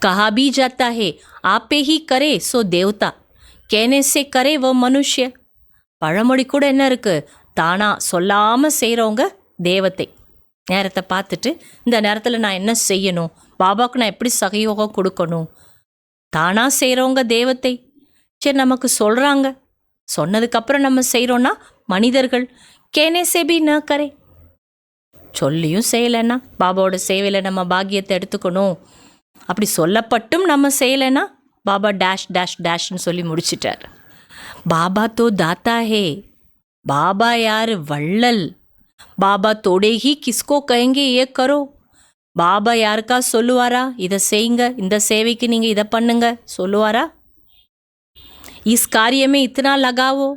कहा भी जाता है आपे ही करे सो देवता कहने से करे वो मनुष्य. பழமொழி கூட என்ன இருக்கு, தானா சொல்லாமல் செய்கிறவங்க தேவத்தை. நேரத்தை பார்த்துட்டு இந்த நேரத்தில் நான் என்ன செய்யணும், பாபாவுக்கு நான் எப்படி சகயோகம் கொடுக்கணும், தானாக செய்கிறவங்க தேவத்தை. சரி, நமக்கு சொல்கிறாங்க, சொன்னதுக்கப்புறம் நம்ம செய்கிறோன்னா மனிதர்கள். கேனே சேபி ந கரே, சொல்லியும் செய்யலைன்னா பாபாவோட சேவையில் நம்ம பாக்கியத்தை எடுத்துக்கணும். அப்படி சொல்லப்பட்டும் நம்ம செய்யலைன்னா பாபா டேஷ் டேஷ் டேஷ்னு சொல்லி முடிச்சிட்டார். பாபா தோ தாத்தா ஹே, பாபா யார், வள்ளல். பாபா தோடேகி கிஸ்கோ கயங்கே ஏ கரோ, பாபா யாருக்கா சொல்லுவாரா இதை செய்யுங்க, இந்த சேவைக்கு நீங்கள் இதை பண்ணுங்க சொல்லுவாரா? இஸ் காரியமே இத்தனா லகாவோ,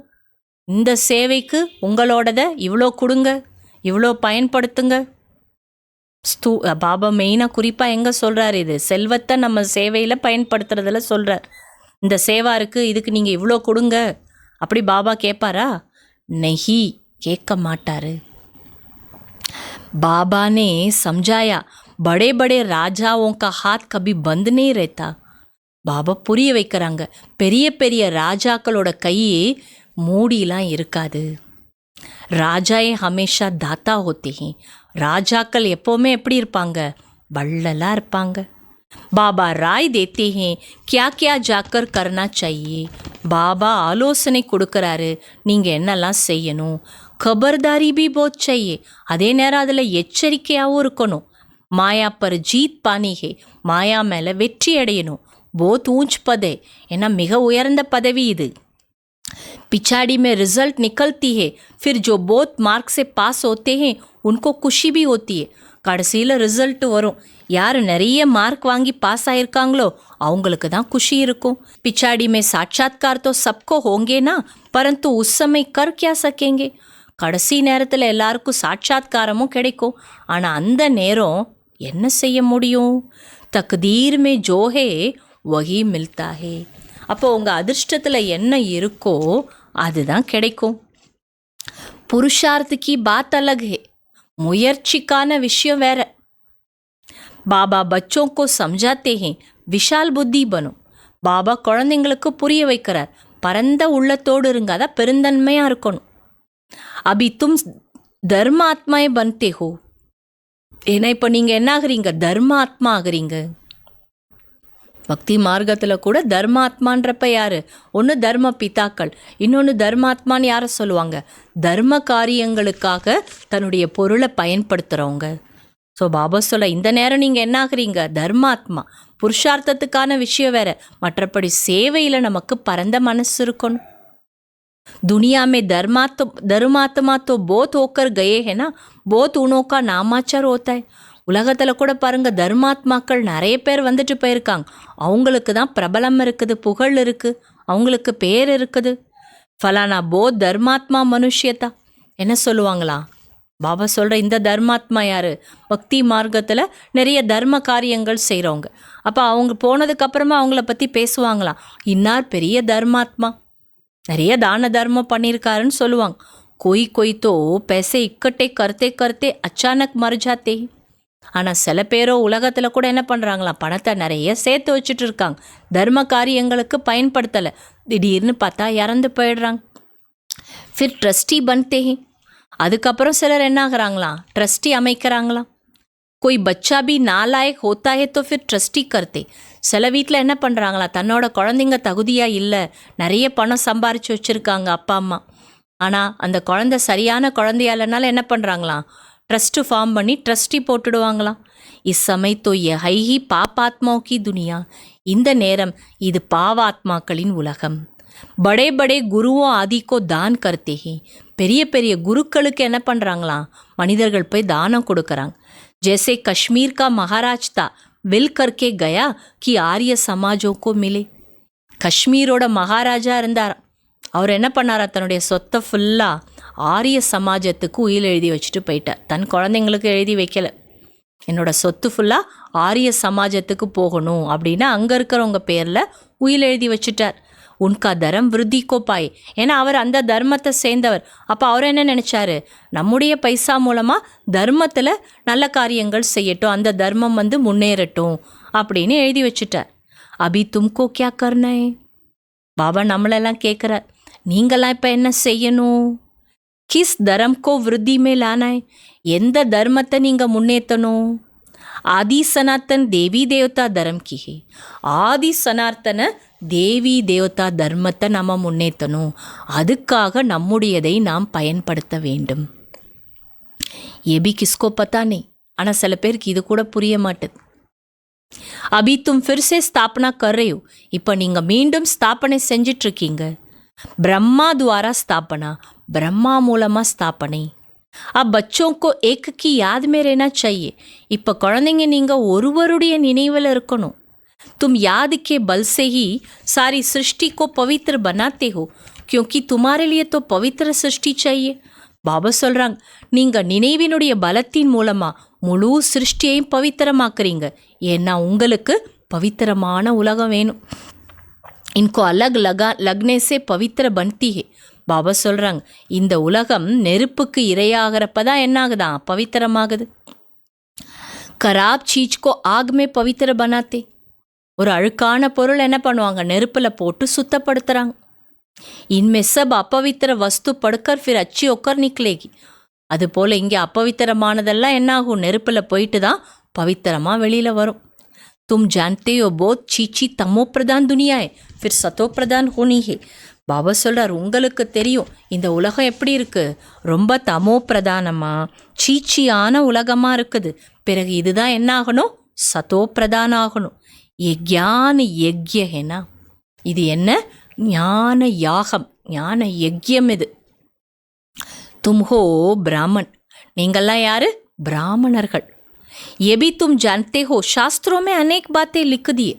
இந்த சேவைக்கு உங்களோடத இவ்வளோ கொடுங்க, இவ்வளோ பயன்படுத்துங்க. பாபா மெயினாக குறிப்பாக எங்கே சொல்கிறார், இது செல்வத்தை நம்ம சேவையில் பயன்படுத்துறதில் சொல்கிறார். இந்த சேவா இருக்குது, இதுக்கு நீங்கள் இவ்வளோ கொடுங்க அப்படி பாபா கேட்பாரா? நஹி, கேட்க மாட்டார். बाबा ने समझाया बड़े बड़े राजाओं का हाथ कभी बंद नहीं रहता. பாபா புரிய வைக்கிறாங்க, பெரிய பெரிய ராஜாக்களோட கையே மூடிலாம் இருக்காது. ராஜாயே ஹமேஷா தாத்தா ஹோத்தே ஹே, ராஜாக்கள் எப்போவுமே எப்படி இருப்பாங்க, வள்ளலாக இருப்பாங்க. பாபா ராய் தேத்தே ஹே கியா கியா ஜாக்கர் கர்னா சாஹியே, பாபா ஆலோசனை கொடுக்குறாரு நீங்கள் என்னெல்லாம் செய்யணும். खबरदारी भी बहुत चाहिए, அதே நேரம் அதில் எச்சரிக்கையாகவும் இருக்கணும். மாயா பர் ஜீத் பானி ஹே, மாயா மேலே வெற்றி அடையணும். போத் ஊஞ்ச் பதே, ஏன்னா மிக உயர்ந்த பதவி இது. पिछाड़ी में रिजल्ट निकलती है, फिर जो बहुत मार्क से पास होते हैं उनको खुशी भी होती है. கடைசியில் ரிசல்ட் வரும், யார் நிறைய மார்க் வாங்கி பாஸ் ஆகிருக்காங்களோ அவங்களுக்கு தான் குஷி இருக்கும். पिछाड़ी में साक्षात्कार तो सबको होंगे ना, परंतु उस समय कर क्या सकेंगे. கடைசி நேரத்தில் எல்லாருக்கும் சாட்சாத்காரமும் கிடைக்கும், ஆனால் அந்த நேரம் என்ன செய்ய முடியும்? தக்தீர் மே ஜோ ஹே வஹி மில்தா ஹே, அப்போ உங்கள் அதிர்ஷ்டத்தில் என்ன இருக்கோ அதுதான் கிடைக்கும். புருஷார்த்துக்கு பாத் அலக் ஹே, முயற்சிக்கான விஷயம் வேற. பாபா பச்சோं को समझाते हैं விஷால் புத்தி பனும், பாபா குழந்தைங்களுக்கு புரிய வைக்கிறார், பரந்த உள்ளத்தோடு இருங்க, அதான் பெருந்தன்மையாக இருக்கணும். அபி தும் தர்ம ஆத்மாயே பன்தே ஹோ, ஏன்னா இப்போ நீங்கள் என்ன ஆகுறீங்க, தர்ம ஆத்மா ஆகுறீங்க. பக்தி மார்க்கத்தில் கூட தர்மாத்மான்றப்ப யார், ஒன்று தர்ம பிதாக்கள், இன்னொன்று தர்மாத்மான்னு யாரை சொல்லுவாங்க, தர்ம காரியங்களுக்காக தன்னுடைய பொருளை பயன்படுத்துகிறவங்க. ஸோ பாபா சொல்ல இந்த நேரம் நீங்கள் என்ன ஆகுறீங்க, தர்மாத்மா. புருஷார்த்தத்துக்கான விஷயம் வேற, மற்றபடி சேவையில் நமக்கு பரந்த மனசு இருக்கணும். दुनिया में धर्मात्मा तो बहुत होकर गए हैं ना, बहुत उनों का नामाचार होता है. உலகத்தில் கூட பாருங்கள், தர்மாத்மாக்கள் நிறைய பேர் வந்துட்டு போயிருக்காங்க, அவங்களுக்கு தான் பிரபலம் இருக்குது, புகழ் இருக்குது, அவங்களுக்கு பேர் இருக்குது. ஃபலானா போத் தர்மாத்மா மனுஷியத்தா என்ன சொல்லுவாங்களா? பாபா சொல்கிற இந்த தர்மாத்மா யார், பக்தி மார்க்கத்தில் நிறைய தர்ம காரியங்கள் செய்கிறவங்க. அப்போ அவங்க போனதுக்கப்புறமா அவங்கள பற்றி பேசுவாங்களாம், இன்னார் பெரிய தர்மாத்மா, நிறைய தான தர்மம் பண்ணியிருக்காருன்னு சொல்லுவாங்க. कोई तो पैसे इकट्ठे करते करते अचानक मर जाते. ஆனால் சில பேரோ உலகத்தில் கூட என்ன பண்ணுறாங்களாம், பணத்தை நிறைய சேர்த்து வச்சுட்டு இருக்காங்க, தர்ம காரியங்களுக்கு பயன்படுத்தலை, திடீர்னு பார்த்தா இறந்து போயிடுறாங்க. ஃபிர் ட்ரஸ்டி பன்தே ஹே, அதுக்கப்புறம் சிலர் என்ன ஆகுறாங்களாம், ட்ரஸ்டி அமைக்கிறாங்களாம். कोई बच्चा भी नालायक होता है तो फिर ट्रस्टी करते. சில வீட்டில் என்ன பண்ணுறாங்களா, தன்னோட குழந்தைங்க தகுதியாக இல்லை, நிறைய பணம் சம்பாரித்து வச்சுருக்காங்க அப்பா அம்மா, ஆனால் அந்த குழந்தை சரியான குழந்தையா இல்லைனால என்ன பண்ணுறாங்களாம், ட்ரஸ்ட்டு ஃபார்ம் பண்ணி ட்ரஸ்டி போட்டுடுவாங்களாம். இஸ் சமயத்தோ ஹைஹி பாப்பாத்மாவுக்கி துனியா, இந்த நேரம் இது பாவாத்மாக்களின் உலகம். படே படே குருவோ ஆதிக்கோ தான் கர்த்தே ஹே, பெரிய பெரிய குருக்களுக்கு என்ன பண்ணுறாங்களாம், மனிதர்கள் போய் தானம் கொடுக்குறாங்க. जैसे कश्मीर का महाराज था विल करके गया कि आर्य समाजों को मिले. காஷ்மீரோட மகாராஜா இருந்தார், அவர் என்ன பண்ணாரா, தன்னுடைய சொத்தை ஃபுல்லாக ஆரிய சமாஜத்துக்கு உயில் எழுதி வச்சுட்டு போயிட்டார். தன் குழந்தைங்களுக்கு எழுதி வைக்கலை, என்னோட சொத்து ஃபுல்லாக ஆரிய சமாஜத்துக்கு போகணும் அப்படின்னு அங்கே இருக்கிறவங்க பேரில் உயில் எழுதி வச்சுட்டார். உன்கா தரம் விருத்தி கோப்பாய், ஏன்னா அவர் அந்த தர்மத்தை சேர்ந்தவர். அப்போ அவர் என்ன நினச்சாரு, நம்முடைய பைசா மூலமாக தர்மத்தில் நல்ல காரியங்கள் செய்யட்டும், அந்த தர்மம் முன்னேறட்டும் அப்படின்னு எழுதி வச்சுட்டார். அபி தும்கோ கியா கர்னா ஹை? பாபா நம்மளெல்லாம் கேட்குறார், நீங்களாம் இப்போ என்ன செய்யணும்? கிஸ் தரம் கோ விருத்தி மே லானா ஹை? எந்த தர்மத்தை நீங்கள் முன்னேற்றணும்? ஆதி சனாத்தன் தேவி தேவதா தரம் கி ஹை. ஆதி சனாத்தன தேவி தேவதா தர்மத்தை நம்ம முன்னேற்றணும். அதுக்காக நம்முடையதை நாம் பயன்படுத்த வேண்டும். ஏபி கிஸ்கோ பத்தா நெய். ஆனால் சில பேருக்கு இது கூட புரிய மாட்டேது. அபி தும் ஃபிர்சே ஸ்தாபனா கர் ரே ஹோ. இப்போ நீங்கள் மீண்டும் ஸ்தாபனை செஞ்சிட்ருக்கீங்க. பிரம்மா துவாரா ஸ்தாபனா, பிரம்மா மூலமாக ஸ்தாபனை. अब बच्चों को एक की याद में रहना चाहिए. இப்போ குழந்தைங்க நீங்கள் ஒருவருடைய நினைவில் இருக்கணும். तुम याद के बल से ही सारी सृष्टि को पवित्र बनाते हो, क्योंकि तुम्हारे लिए तो पवित्र सृष्टि चाहिए. பாபா சொல்கிறாங்க, நீங்கள் நினைவினுடைய பலத்தின் மூலமாக முழு சிருஷ்டியையும் பவித்திரமாக்குறீங்க. ஏன்னா உங்களுக்கு பவித்திரமான உலகம் வேணும். இன்கோ அலக் லக்னே சே பவித்திர பன்தி ஹே. பாபா சொல்கிறாங்க, இந்த உலகம் நெருப்புக்கு இரையாகிறப்ப தான் என்ன ஆகுதான்? பவித்திரமாகுது. கராப் சீஜ்கோ ஆக்மே பவித்திர பனாத்தே. ஒரு அழுக்கான பொருள் என்ன பண்ணுவாங்க? நெருப்பில் போட்டு சுத்தப்படுத்துகிறாங்க. இன்மே சப் அப்பவித்திர வஸ்து படுக்கர் ஃபிர் அச்சி ஒக்கர் நிக்கலேகி. அதுபோல் இங்கே அப்பவித்திரமானதெல்லாம் என்ன ஆகும்? நெருப்பில் போயிட்டு தான் பவித்திரமாக வெளியில் வரும். तुम जानते हो बहुत चीची तमो प्रधान दुनिया है, फिर सतो प्रधान होनी है. பாபா சொல்கிறார், உங்களுக்கு தெரியும் இந்த உலகம் எப்படி இருக்குது? ரொம்ப தமோ பிரதானமாக சீச்சியான உலகமாக இருக்குது. பிறகு இதுதான் என்ன ஆகணும்? சதோ பிரதான ஆகணும். யக்ஞான யக்யனா, இது என்ன? ஞான யாகம், ஞான யக்யம் இது. தும்ஹோ பிராமன், நீங்கள்லாம் யார்? பிராமணர்கள். ये भी तुम जानते हो शास्त्रों में अनेक बातें लिख दिए.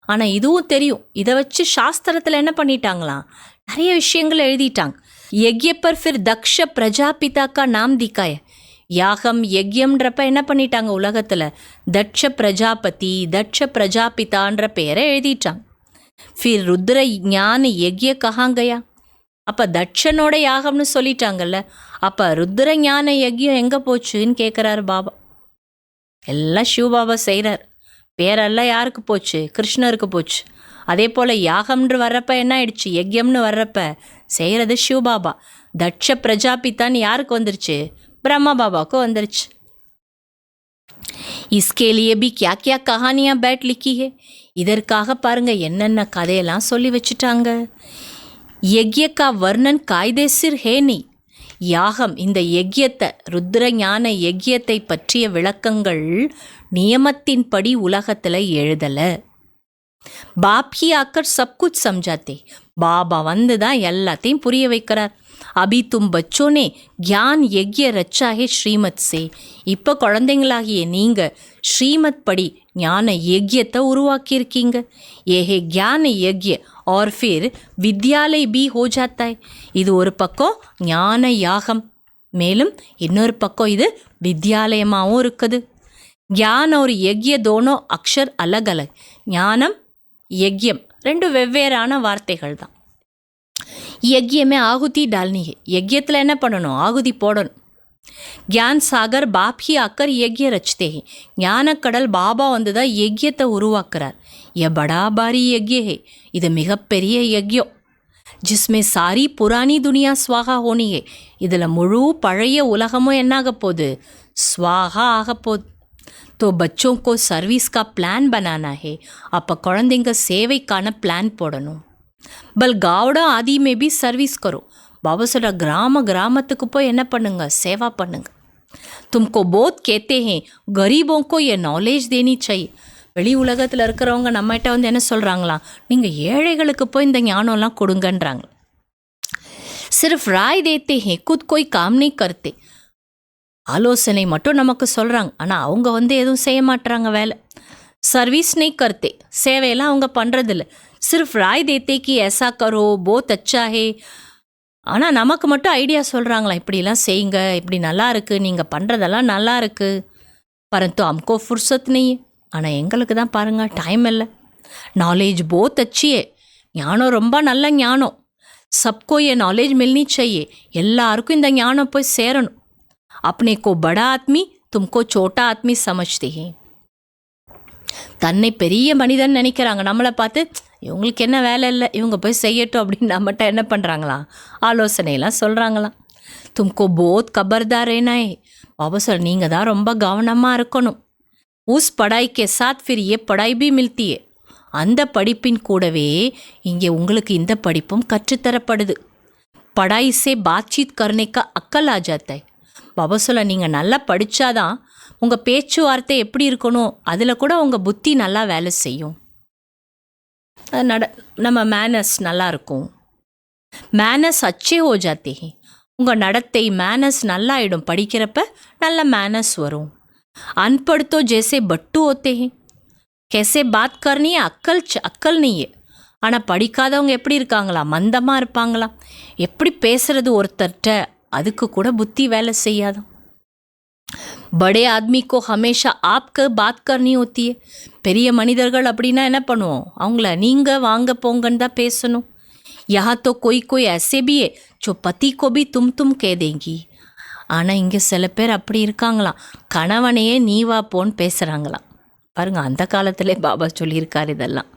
ஆனால் இதுவும் தெரியும், இதை வச்சு சாஸ்திரத்தில் என்ன பண்ணிட்டாங்களாம்? நிறைய விஷயங்கள் எழுதிட்டாங்க. யக்ய பர் ஃபிர் தக்ஷ பிரஜாபிதா கா நாம் திக்காய. யாகம் யக்யம்ன்றப்ப என்ன பண்ணிட்டாங்க? உலகத்தில் தட்ச பிரஜாபதி, தட்ச பிரஜாபிதான்ற பெயரை எழுதிட்டாங்க. ஃபிர் ருத்ர ஞான யக்ய கஹாங்கயா. அப்போ தட்சனோட யாகம்னு சொல்லிட்டாங்கல்ல, அப்போ ருத்ர ஞான யக்யம் எங்கே போச்சுன்னு கேட்குறாரு பாபா. எல்லாம் சிவபாபா செய்கிறார். பேரெல்லாம் யாருக்கு போச்சு? கிருஷ்ணருக்கு போச்சு. அதே போல் யாகம்னு வர்றப்ப என்ன ஆயிடுச்சு? யக்யம்னு வர்றப்ப செய்கிறது சிவபாபா. தட்ச பிரஜாபித்தான்னு யாருக்கு வந்துருச்சு? பிரம்மா பாபாவுக்கு வந்துருச்சு. इसके लिए भी क्या क्या कहानियाँ बैठ लिखी है. இதற்காக பாருங்க என்னென்ன கதையெல்லாம் சொல்லி வச்சுட்டாங்க. யக்ய கா வர்ணன் காய்தே சிர் ஹே நீ. யாகம், இந்த யக்யத்தை, ருத்ர ஞான யக்யத்தை பற்றிய விளக்கங்கள் நியமத்தின்படி உலகத்தில் எழுதலை. பாப்ஹி ஆக்கர் சப்குச் சம்ஜாத்தே. பாபா வந்து தான் எல்லாத்தையும் புரிய வைக்கிறார். அபி தும் பச்சோனே கியான் யக்ய ரச்சாஹே ஸ்ரீமத் சே. இப்போ குழந்தைங்களாகிய நீங்கள் ஸ்ரீமத் படி ஞான யக்யத்தை உருவாக்கியிருக்கீங்க. ஏஹே கியான யக்ய और फिर विद्यालय भी हो जाता है. இது ஒரு பக்கம் ஞான யாகம், மேலும் இன்னொரு பக்கம் இது வித்யாலயமாகவும் இருக்குது. ज्ञान और यज्ञ दोनों अक्षर अलग अलग. ஞானம் யக்யம் ரெண்டு வெவ்வேறான வார்த்தைகள் தான். யக்யமே ஆகுதி டால்னி ஹே. யக்யத்தில் என்ன பண்ணணும்? ஆகுதி போடணும். கியான் சாகர் பாப் ஹி ஆக்கர் யக்ய ரச்தே ஹே. ஞானக்கடல் பாபா வந்து தான் யக்யத்தை உருவாக்குறார். ய படா பாரி யக்ய ஹே. இது மிகப்பெரிய யக்யம். ஜிஸ்மே சாரி புராணி துனியா ஸ்வாகா ஹோனி ஹே. இதில் முழு பழைய உலகமும் என்னாக போகுது? ஸ்வாகா ஆக போகுது. तो बच्चों को सर्विस का प्लान बनाना है. அப்போ குழந்தைங்க சேவைக்கான பிளான் போடணும். பல் காவடா ஆதி மே பி சர்வீஸ் கரோ. பாபா சொல்கிற கிராமத்துக்கு போய் என்ன பண்ணுங்க? சேவா பண்ணுங்க. तुमको बहुत कहते हैं गरीबों को ये नॉलेज देनी चाहिए. வெளி உலகத்தில் இருக்கிறவங்க நம்மகிட்ட வந்து என்ன சொல்கிறாங்களாம்? நீங்கள் ஏழைகளுக்கு போய் இந்த ஞானம்லாம் கொடுங்கன்றாங்க. சிர்ஃப் ராய் தேத்தே ஹே, குத் கோய் காம் நீ கர்த்தே. ஆலோசனை மட்டும் நமக்கு சொல்கிறாங்க, ஆனால் அவங்க வந்து எதுவும் செய்ய மாட்டுறாங்க வேலை. சர்வீஸ் நெய் கர்த்தே, சேவையெல்லாம் அவங்க பண்ணுறதில்ல. சிர்ஃப் ராய் தேத்தே கி ஏசா கரோ போத் அச்சா ஹே. ஆனால் நமக்கு மட்டும் ஐடியா சொல்கிறாங்களா, இப்படிலாம் செய்யுங்க, இப்படி நல்லா இருக்குது, நீங்கள் பண்ணுறதெல்லாம் நல்லா இருக்குது. பரந்து அம்கோ ஃபுர்சத் நெய். ஆனால் எங்களுக்கு தான் பாருங்கள் டைம் இல்லை. நாலேஜ் போத் அச்சியே, ஞானம் ரொம்ப நல்ல ஞானம். சப்கோ ஏ நாலேஜ் மில்னி चाहिए. எல்லாருக்கும் இந்த ஞானம் போய் சேரணும். अपने को बड़ा आदमी तुमको छोटा आदमी समझते हैं. தன்னை பெரிய மனிதன் நினைக்கிறாங்க. நம்மளை பார்த்து இவங்களுக்கு என்ன வேலை இல்லை, இவங்க போய் செய்யட்டும் அப்படின்னு நம்மகிட்ட என்ன பண்ணுறாங்களாம், ஆலோசனையெல்லாம் சொல்கிறாங்களாம். தும்கோ போத் கபர்தார் ஏனாயே, பாபா சொல் நீங்கள் தான் ரொம்ப கவனமாக இருக்கணும். உஸ் படாய்க்கே சாத் ஃபிர் ஏ படாய் பி மில்த்தியே, அந்த படிப்பின் கூடவே இங்கே உங்களுக்கு இந்த படிப்பும் கற்றுத்தரப்படுது. படாய் சே பாத்சீத் கர்னேக்கா அக்கல் ஆஜாத்தை. பாபா சொல்ல நீங்கள் நல்லா படித்தாதான் உங்கள் பேச்சுவார்த்தை எப்படி இருக்கணும், அதில் கூட உங்கள் புத்தி நல்லா வேலை செய்யும். நம்ம மேனஸ் நல்லா இருக்கும். மேனஸ் அச்சே ஹோ ஜாத்தே ஹே, உங்கள் நடத்தை மேனஸ் நல்லா ஆகிடும். படிக்கிறப்ப நல்ல மேனஸ் வரும். अनपढ़ तो जैसे बट्टू होते हैं, कैसे बात करनी है अक्कल नहीं है. ஆனால் படிக்காதவங்க எப்படி இருக்காங்களா, மந்தமாக இருப்பாங்களாம். எப்படி பேசுறது ஒருத்தர்கிட்ட, அதுக்கு கூட புத்தி வேலை செய்யாதான். படே ஆத்மிக்கோ ஹமேஷா ஆப்க்கு பாத் கர்னி होती है. பெரிய மனிதர்கள் அப்படின்னா என்ன பண்ணுவோம், அவங்கள நீங்கள் வாங்க போங்கன்னு தான் பேசணும். யஹா தோ कोई ऐसे भी है जो पति को भी तुम कह देंगी. ஆனால் இங்கே சில பேர் அப்படி இருக்காங்களாம், கணவனையே நீ வா போன்னு பேசுகிறாங்களாம். பாருங்கள், அந்த காலத்திலே பாபா சொல்லியிருக்கார் இதெல்லாம்.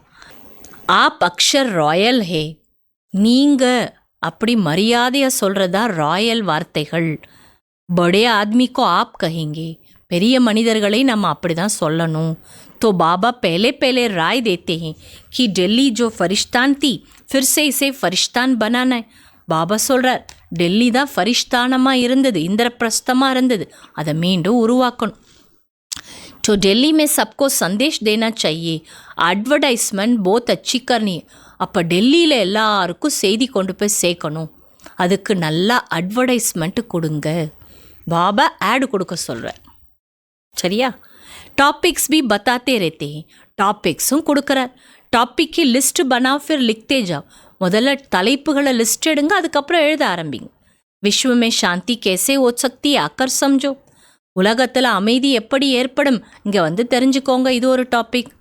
ஆப் அக்ஷர் ராயல் ஹே, நீங்கள் அப்படி மரியாதையாக சொல்கிறதா ராயல் வார்த்தைகள். படே ஆத்மிக்கோ ஆப் கஹேங்கே, பெரிய மனிதர்களை நம்ம அப்படி தான் சொல்லணும். तो बाबा पहले राय देते हैं कि दिल्ली जो फरिश्तान थी फिर से इसे फरिश्तान बनाना है. பாபா சொல்கிறார், டெல்லி தான் ஃபரிஷ்தானமாக இருந்தது, இந்திரபிரஸ்தமாக இருந்தது, அதை மீண்டும் உருவாக்கணும். जो दिल्ली में सबको संदेश देना चाहिए, அட்வர்டைஸ்மெண்ட் बहुत अच्छी करनी है. அப்போ டெல்லியில் எல்லாருக்கும் செய்தி கொண்டு போய் சேர்க்கணும், அதுக்கு நல்லா அட்வர்டைஸ்மெண்ட்டு கொடுங்க. பாபா ஆடு கொடுக்க சொல்கிறார். சரியா? டாபிக்ஸ் भी बताते रहते हैं, டாபிக்ஸும் கொடுக்குறார். டாபிக் की लिस्ट बनाओ फिर लिखते जाओ. முதல்ல தலைப்புகளை லிஸ்ட் எடுங்க, அதுக்கப்புறம் எழுத ஆரம்பிங்க. விஸ்வமே சாந்தி கேசே ஓ சக்தி ஆக்கர் சம்ஜோ, உலகத்தில் அமைதி எப்படி ஏற்படும் இங்கே வந்து தெரிஞ்சுக்கோங்க, இது ஒரு டாபிக்.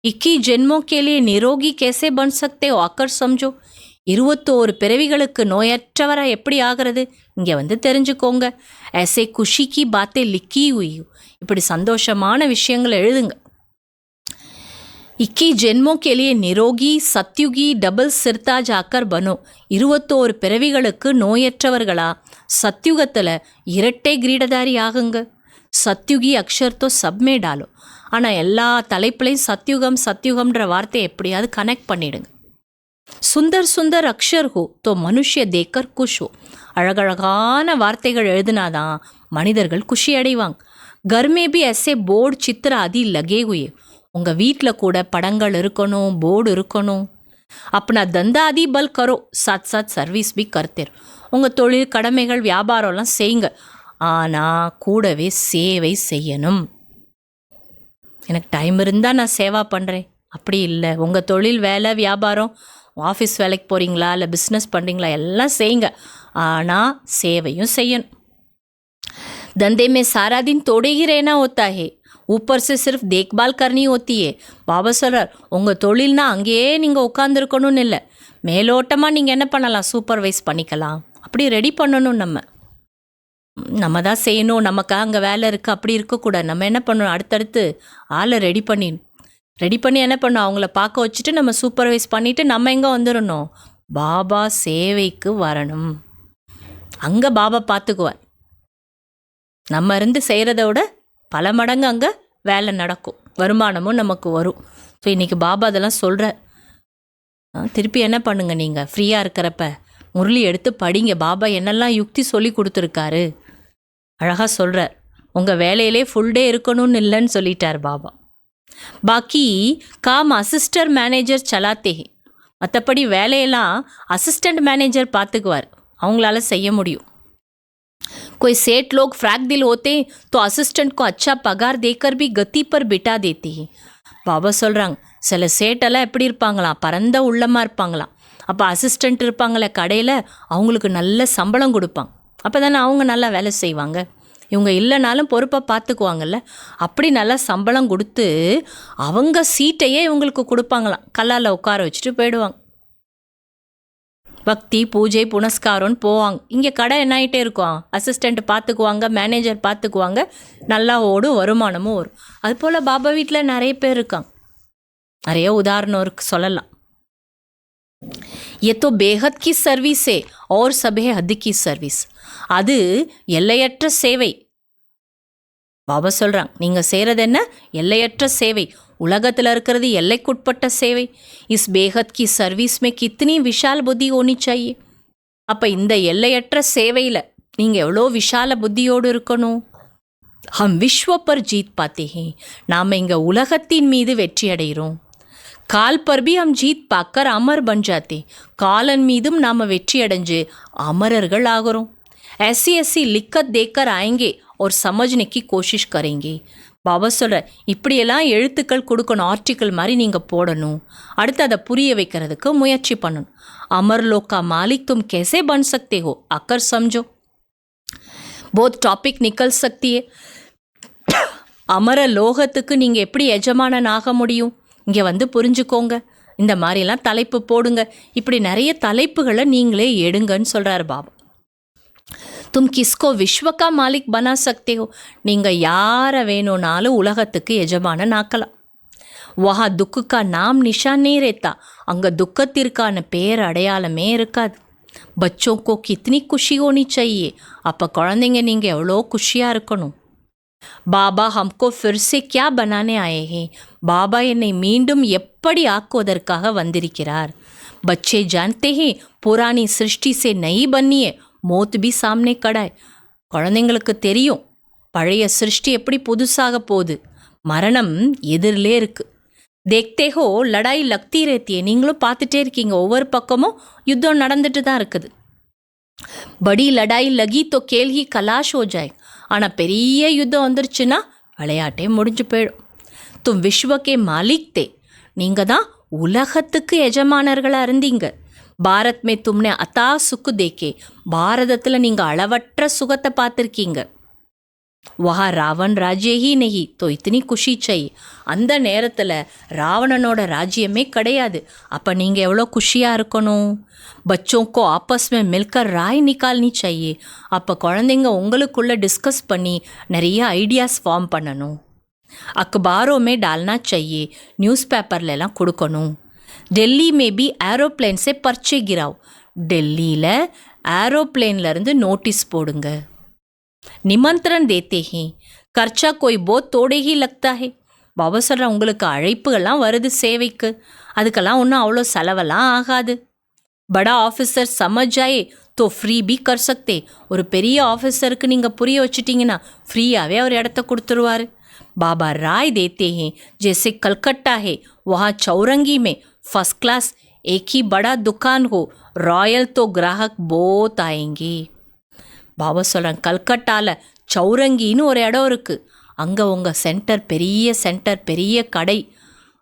21 ஜென்மோ கேலியே நிரோகி கேசே பன் சக்தே ஆக்கர் சம்ஜோ, 21 பிறவிகளுக்கு நோயற்றவராக எப்படி ஆகிறது இங்கே வந்து தெரிஞ்சுக்கோங்க. ऐसे खुशी की बातें लिखी हुई, இப்படி சந்தோஷமான விஷயங்களை எழுதுங்க. 21 ஜென்மோ கேலியே நிரோகி சத்யுகி டபுள் சிர்தாஜ் ஆக்கர் பனோ, 21 பிறவிகளுக்கு நோயற்றவர்களா சத்யுகத்தில் இரட்டை கிரீடதாரி ஆகுங்க. சத்யுகி அக்ஷர் தோ சப்மே டாலோ, ஆனால் எல்லா தலைப்புலையும் சத்யுகம்ன்ற வார்த்தையை எப்படியாவது கனெக்ட் பண்ணிடுங்க. சுந்தர் சுந்தர் அக்ஷர் ஹோ தோ மனுஷ்ய தேக்கர் குஷ் ஹோ, அழகழகான வார்த்தைகள் எழுதினாதான் மனிதர்கள் குஷி அடைவாங்க. கர்மே பி ऐसे போர்டு சித்திர ஆதி லகே ஹுயே, உங்கள் வீட்டில் கூட படங்கள் இருக்கணும், போர்டு இருக்கணும். அப்பனா தந்தாதி பல் கரோ சாத் சாத் சர்வீஸ் பி கர்த்தர், உங்கள் தொழில் கடமைகள் வியாபாரம்லாம் செய்யுங்க, ஆனால் கூடவே சேவை செய்யணும். எனக்கு டைம் இருந்தால் நான் சேவா பண்ணுறேன் அப்படி இல்லை. உங்கள் தொழில் வேலை வியாபாரம், ஆஃபீஸ் வேலைக்கு போகிறீங்களா இல்லை பிஸ்னஸ் பண்ணுறீங்களா, எல்லாம் செய்யுங்க, ஆனால் சேவையும் செய்யணும். धंधे में सारा दिन तोड़े ही रहना होता है, ऊपर से सिर्फ देखभाल करनी होती है. பாபா சொல்கிறார், உங்கள் தொழில்னா அங்கேயே நீங்கள் உட்காந்துருக்கணும்னு இல்லை, மேலோட்டமாக நீங்கள் என்ன பண்ணலாம், சூப்பர்வைஸ் பண்ணிக்கலாம். அப்படி ரெடி பண்ணணும். நம்ம தான் செய்யணும், நமக்காக அங்கே வேலை இருக்குது அப்படி இருக்கக்கூடாது. நம்ம என்ன பண்ணணும், அடுத்தடுத்து ஆளை ரெடி பண்ணி என்ன பண்ணணும், அவங்கள பார்க்க வச்சுட்டு நம்ம சூப்பர்வைஸ் பண்ணிவிட்டு நம்ம எங்கே வந்துடணும், பாபா சேவைக்கு வரணும். அங்கே பாபா பார்த்துக்குவார். நம்ம இருந்து செய்கிறத விட பல மடங்கு அங்கே வேலை நடக்கும், வருமானமும் நமக்கு வரும். ஸோ இன்றைக்கி பாபா அதெல்லாம் சொல்கிறார். திருப்பி என்ன பண்ணுங்கள், நீங்கள் ஃப்ரீயாக இருக்கிறப்ப முரளி எடுத்து படிங்க. பாபா என்னெல்லாம் யுக்தி சொல்லி கொடுத்துருக்காரு அழகாக சொல்கிறார். உங்கள் வேலையிலே ஃபுல் டே இருக்கணும்னு இல்லைன்னு சொல்லிட்டார் பாபா. பாக்கி காம் அசிஸ்டன்ட் மேனேஜர் சலாத்தே, மற்றபடி வேலையெல்லாம் அசிஸ்டண்ட் மேனேஜர் பார்த்துக்குவார், அவங்களால செய்ய முடியும். कोई सेठ लोग फ्रैक दिल होते हैं तो असिस्टेंट को अच्छा पगार देकर भी गति पर बिठा देते हैं. பாபா சொல்கிறாங்க, சில சேட்டெல்லாம் எப்படி இருப்பாங்களாம், பரந்த உள்ளமாக இருப்பாங்களாம். அப்போ அசிஸ்டண்ட் இருப்பாங்களே கடையில், அவங்களுக்கு நல்ல சம்பளம் கொடுப்பாங்க. அப்போ தானே அவங்க நல்லா வேலை செய்வாங்க. இவங்க இல்லைனாலும் பொறுப்பாக பார்த்துக்குவாங்கல்ல, அப்படி நல்லா சம்பளம் கொடுத்து அவங்க சீட்டையே இவங்களுக்கு கொடுப்பாங்களாம், கல்லால் உட்கார வச்சுட்டு போயிடுவாங்க. பக்தி பூஜை புனஸ்காரம்னு போவாங்க. இங்கே கடை என்ன ஆகிட்டே இருக்கும், அசிஸ்டண்ட் பார்த்துக்குவாங்க, மேனேஜர் பார்த்துக்குவாங்க, நல்லா ஓடும், வருமானமும் வரும். அதுபோல் பாபா வீட்டில் நிறைய பேர் இருக்காங்க. நிறைய உதாரணம் இருக்கு சொல்லலாம். ये तो बेहद की सर्विस है और सब है हद की सर्विस. அது எல்லையற்ற சேவை. பாபா சொல்கிறாங்க, நீங்கள் செய்கிறது என்ன? எல்லையற்ற சேவை. உலகத்தில் இருக்கிறது எல்லைக்குட்பட்ட சேவை. இஸ் பேஹத் கி சர்வீஸ் மே கித்தனி விஷால் புத்தி ஹோனி சாஹியே. அப்போ இந்த எல்லையற்ற சேவையில் நீங்கள் எவ்வளோ விஷால புத்தியோடு இருக்கணும். ஹம் விஸ்வ பர் ஜீத் பாத்தே ஹே. நாம் இங்கே உலகத்தின் மீது வெற்றி அடைகிறோம். கால் பர் பி ஹம் ஜீத் பாக்கர் அமர் பன் ஜாத்தே. காலன் மீதும் நாம் வெற்றி அடைஞ்சு அமரர்கள் ஆகிறோம். ऐसी ऐसी लिखत देकर आएंगे और समझने की कोशिश करेंगे. பாபா சொல்கிற, இப்படியெல்லாம் எழுத்துக்கள் கொடுக்கணும், ஆர்டிக்கல் மாதிரி நீங்கள் போடணும். அடுத்து அதை புரிய வைக்கிறதுக்கு முயற்சி பண்ணணும். அமர் லோகா மாலிக் தும் कैसे बन सकते हो आकर समझो. बहुत टॉपिक निकल सकती है. அமர லோகத்துக்கு நீங்கள் எப்படி எஜமானன் ஆக முடியும், இங்கே வந்து புரிஞ்சுக்கோங்க. இந்த மாதிரிலாம் தலைப்பு போடுங்க. இப்படி நிறைய தலைப்புகளை நீங்களே எடுங்கன்னு சொல்கிறார் பாபா. तुम किसको विश्व का मालिक बना सकते हो. நீங்கள் யாரை வேணும்னாலும் உலகத்துக்கு எஜமானன் ஆக்கலாம். वहाँ दुख का नाम निशान नहीं रहता. அங்கே துக்கத்திற்கான பேர் அடையாளமே இருக்காது. बच्चों को कितनी खुशी होनी चाहिए. அப்போ குழந்தைங்க நீங்கள் எவ்வளோ குஷியாக இருக்கணும். பாபா हमको फिर से क्या बनाने आए हैं. பாபா என்னை மீண்டும் எப்படி ஆக்குவதற்காக வந்திருக்கிறார். बच्चे जानते हैं पुरानी सृष्टि से नहीं बनी है. மோத் பி சாம்னே கடாய். குழந்தைங்களுக்கு தெரியும் பழைய சிருஷ்டி எப்படி புதுசாக போகுது, மரணம் எதிரிலே இருக்குது. தேக்தே ஹோ லடாய் லக்தி ரேத்தியே. நீங்களும் பார்த்துட்டே இருக்கீங்க, ஒவ்வொரு பக்கமும் யுத்தம் நடந்துட்டு தான் இருக்குது. படி லடாய் லகி தோ கேள்வி கலாஷ் ஹோ ஜாய். ஆனால் பெரிய யுத்தம் வந்துருச்சுன்னா விளையாட்டே முடிஞ்சு போயிடும். தும் விஸ்வக்கே மாலிக் தே. நீங்கள் தான் உலகத்துக்கு எஜமானர்களாக இருந்தீங்க. பாரத் மே தும்னே அத்தா சுக்கு தேக்கே. பாரதத்தில் நீங்கள் அளவற்ற சுகத்தை பார்த்துருக்கீங்க. வஹா ராவன் ராஜ்யே ஹி நஹி தோ இத்தனி குஷி சாய். அந்த நேரத்தில் ராவணனோட ராஜ்யமே கிடையாது. அப்போ நீங்கள் எவ்வளோ குஷியாக இருக்கணும். பச்சோக்கோ ஆப்பஸ் மே மில்கர் ராய் நிக்கால்னி சாயே. அப்போ குழந்தைங்க உங்களுக்குள்ளே டிஸ்கஸ் பண்ணி நிறைய ஐடியாஸ் ஃபார்ம் பண்ணணும். அக்பாரோ மே டால்னா சாயே. நியூஸ் பேப்பர்லலாம் கொடுக்கணும். டெல்லி மே பி ஏரோப்ளேன் சே பர்ச்சே கிராவ். டெல்லியில் ஏரோப்ளேன்லேருந்து நோட்டீஸ் போடுங்க. நிமந்திரன் தேத்தே ஹே. கர்ச்சா கோய் போத் தோடே ஹி லக்தா ஹே. பாபா சொல்கிற, உங்களுக்கு அழைப்புகள்லாம் வருது சேவைக்கு, அதுக்கெல்லாம் ஒன்றும் அவ்வளோ செலவெல்லாம் ஆகாது. படா ஆஃபீஸர் சமஜாயே தோ ஃப்ரீ பி கர் சக்தே. ஒரு பெரிய ஆஃபீஸருக்கு நீங்கள் புரிய வச்சுட்டிங்கன்னா ஃப்ரீயாகவே அவர் இடத்த கொடுத்துருவார். बाबा राय देते हैं जैसे कलकत्ता है, वहाँ चौरंगी में फर्स्ट क्लास एक ही बड़ा दुकान हो, रॉयल तो ग्राहक बहुत आएंगे. பாபா சொல்கிறேன், கல்கட்டாவில் சௌரங்கின்னு ஒரு இடம் இருக்குது. அங்கே உங்கள் சென்டர் பெரிய கடை,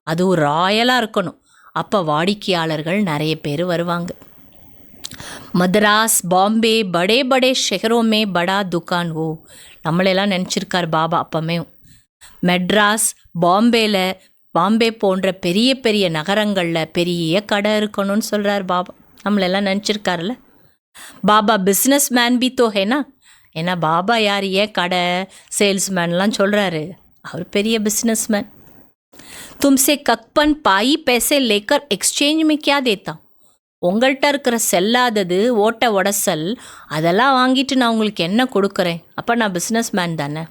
அதுவும் ராயலாக இருக்கணும். அப்போ வாடிக்கையாளர்கள் நிறைய பேர் வருவாங்க. மദ്രാஸ் பாம்பே படே படே ஷெஹரோமே படா துக்கான் ஹோ. நம்மளெல்லாம் நினச்சிருக்கார் பாபா அப்பமே. மெட்ராஸ் பாம்பே போன்ற பெரிய நகரங்களில் பெரிய கடை இருக்கணும்னு சொல்கிறார் பாபா. நம்மளெல்லாம் நினச்சிருக்காருல்ல. பாபா பிஸ்னஸ் மேன் பி தோ ஹேனா. ஏன்னா பாபா யார், ஏன் கடை சேல்ஸ்மேன்லாம் சொல்கிறாரு, அவர் பெரிய பிஸ்னஸ் மேன். தும்சே கக்பன் பாயி பேசே லேக்கர் எக்ஸ்சேஞ்ச் மே கியா தேத்தா. உங்கள்கிட்ட இருக்கிற செல்லாதது ஓட்ட உடசல் அதெல்லாம் வாங்கிட்டு நான் உங்களுக்கு என்ன கொடுக்குறேன். அப்போ நான் பிஸ்னஸ் மேன் தானே.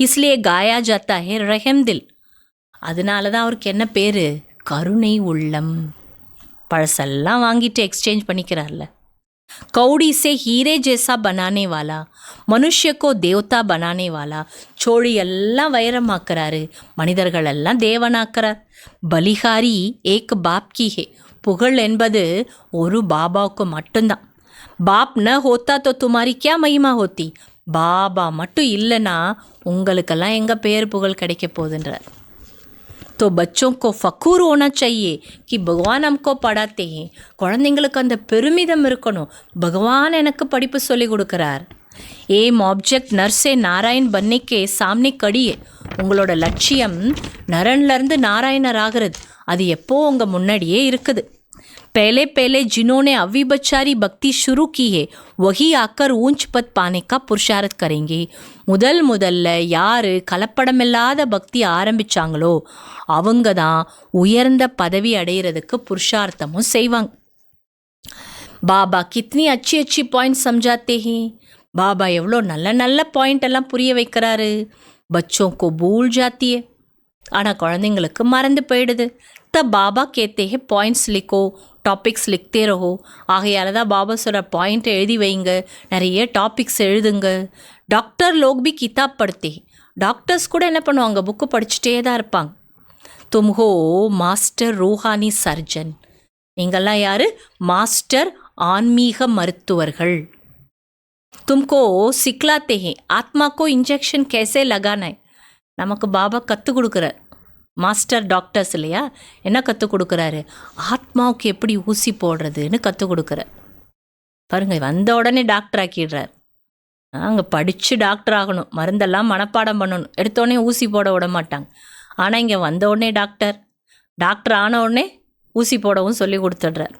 इसलिए गाया जाता है रहम दिल. அதனால தான் அவருக்கு என்ன பேர், கருணை உள்ளம். பழசெல்லாம் வாங்கிட்டு எக்ஸ்சேஞ்ச் பண்ணிக்கிறார்ல. कौड़ी से हीरे जैसा बनाने वाला, मनुष्य को देवता बनाने वाला. சோழி எல்லாம் வைரமாக்குறாரு, மனிதர்கள் எல்லாம் தேவனாக்குறார். பலிகாரி ஏக் பாப் கி ஹே. புகழ் என்பது ஒரு பாபாவுக்கு மட்டும்தான். பாப் ந ஹோத்தா தோ துமாரி கியா மகிமா ஹோத்தி. பாபா மட்டும் இல்லைன்னா உங்களுக்கெல்லாம் எங்கே பேர் புகழ் கிடைக்க போகுதுன்றார். तो बच्चों को फ़खूर होना चाहिए कि भगवान हमको पढ़ाते हैं. குழந்தைங்களுக்கு அந்த பெருமிதம் இருக்கணும், பகவான் எனக்கு படிப்பு சொல்லி கொடுக்குறார். एम ऑब्जेक्ट नर से नारायण बनने के सामने कड़ी है. உங்களோட லட்சியம் நரன்லேருந்து நாராயணர் ஆகிறது, அது எப்போ உங்கள் முன்னாடியே இருக்குது. पहले पहले जिन्होंने अविबचारी भक्ति शुरू की है वही आकर ऊंच पद पाने का पुरुषार्थ करेंगे. முதல்ல யார் கலப்படமில்லாத பக்தி ஆரம்பிச்சாங்களோ அவங்க தான் உயர்ந்த பதவி அடையிறதுக்கு புருஷார்த்தமும் செய்வாங்க. பாபா கித்னி அச்சி அச்சி பாயிண்ட் சம்ஜாத்தே ஹே. பாபா எவ்வளோ நல்ல நல்ல பாயிண்ட் எல்லாம் புரிய வைக்கிறாரு. बच्चों को भूल जाती है, ஆனால் குழந்தைங்களுக்கு மறந்து போயிடுது. பாபா கேத்தே ஹே பாயிண்ட்ஸ் லிக்கோ, டாபிக்ஸ் லிக்தே ரஹோ. ஆகையால் தான் பாபா சொல்கிற பாயிண்ட்டை எழுதி வைங்க, நிறைய டாபிக்ஸ் எழுதுங்க. டாக்டர் லோக் பி கிதாப் படுத்தே, டாக்டர்ஸ் கூட என்ன பண்ணுவாங்க, புக்கு படிச்சுட்டே தான் இருப்பாங்க. தும்ஹோ மாஸ்டர் ரூஹானி சர்ஜன், நீங்கள்லாம் யார், மாஸ்டர் ஆன்மீக மருத்துவர்கள். तुमको सिखलाते हैं आत्मा को इंजेक्शन कैसे लगाना है. நமக்கு பாபா கற்றுக் கொடுக்குறார். மாஸ்டர் டாக்டர்ஸ் இல்லையா, என்ன கற்றுக் கொடுக்குறாரு, ஆத்மாவுக்கு எப்படி ஊசி போடுறதுன்னு கற்றுக் கொடுக்குறார். பாருங்கள், வந்த உடனே டாக்டர் ஆக்கிடுறார். அங்கே படித்து டாக்டர் ஆகணும், மருந்தெல்லாம் மனப்பாடம் பண்ணணும், எடுத்தோடனே ஊசி போட விட மாட்டாங்க. ஆனால் இங்கே வந்த உடனே டாக்டர் ஆன உடனே ஊசி போடவும் சொல்லி கொடுத்துட்றார்.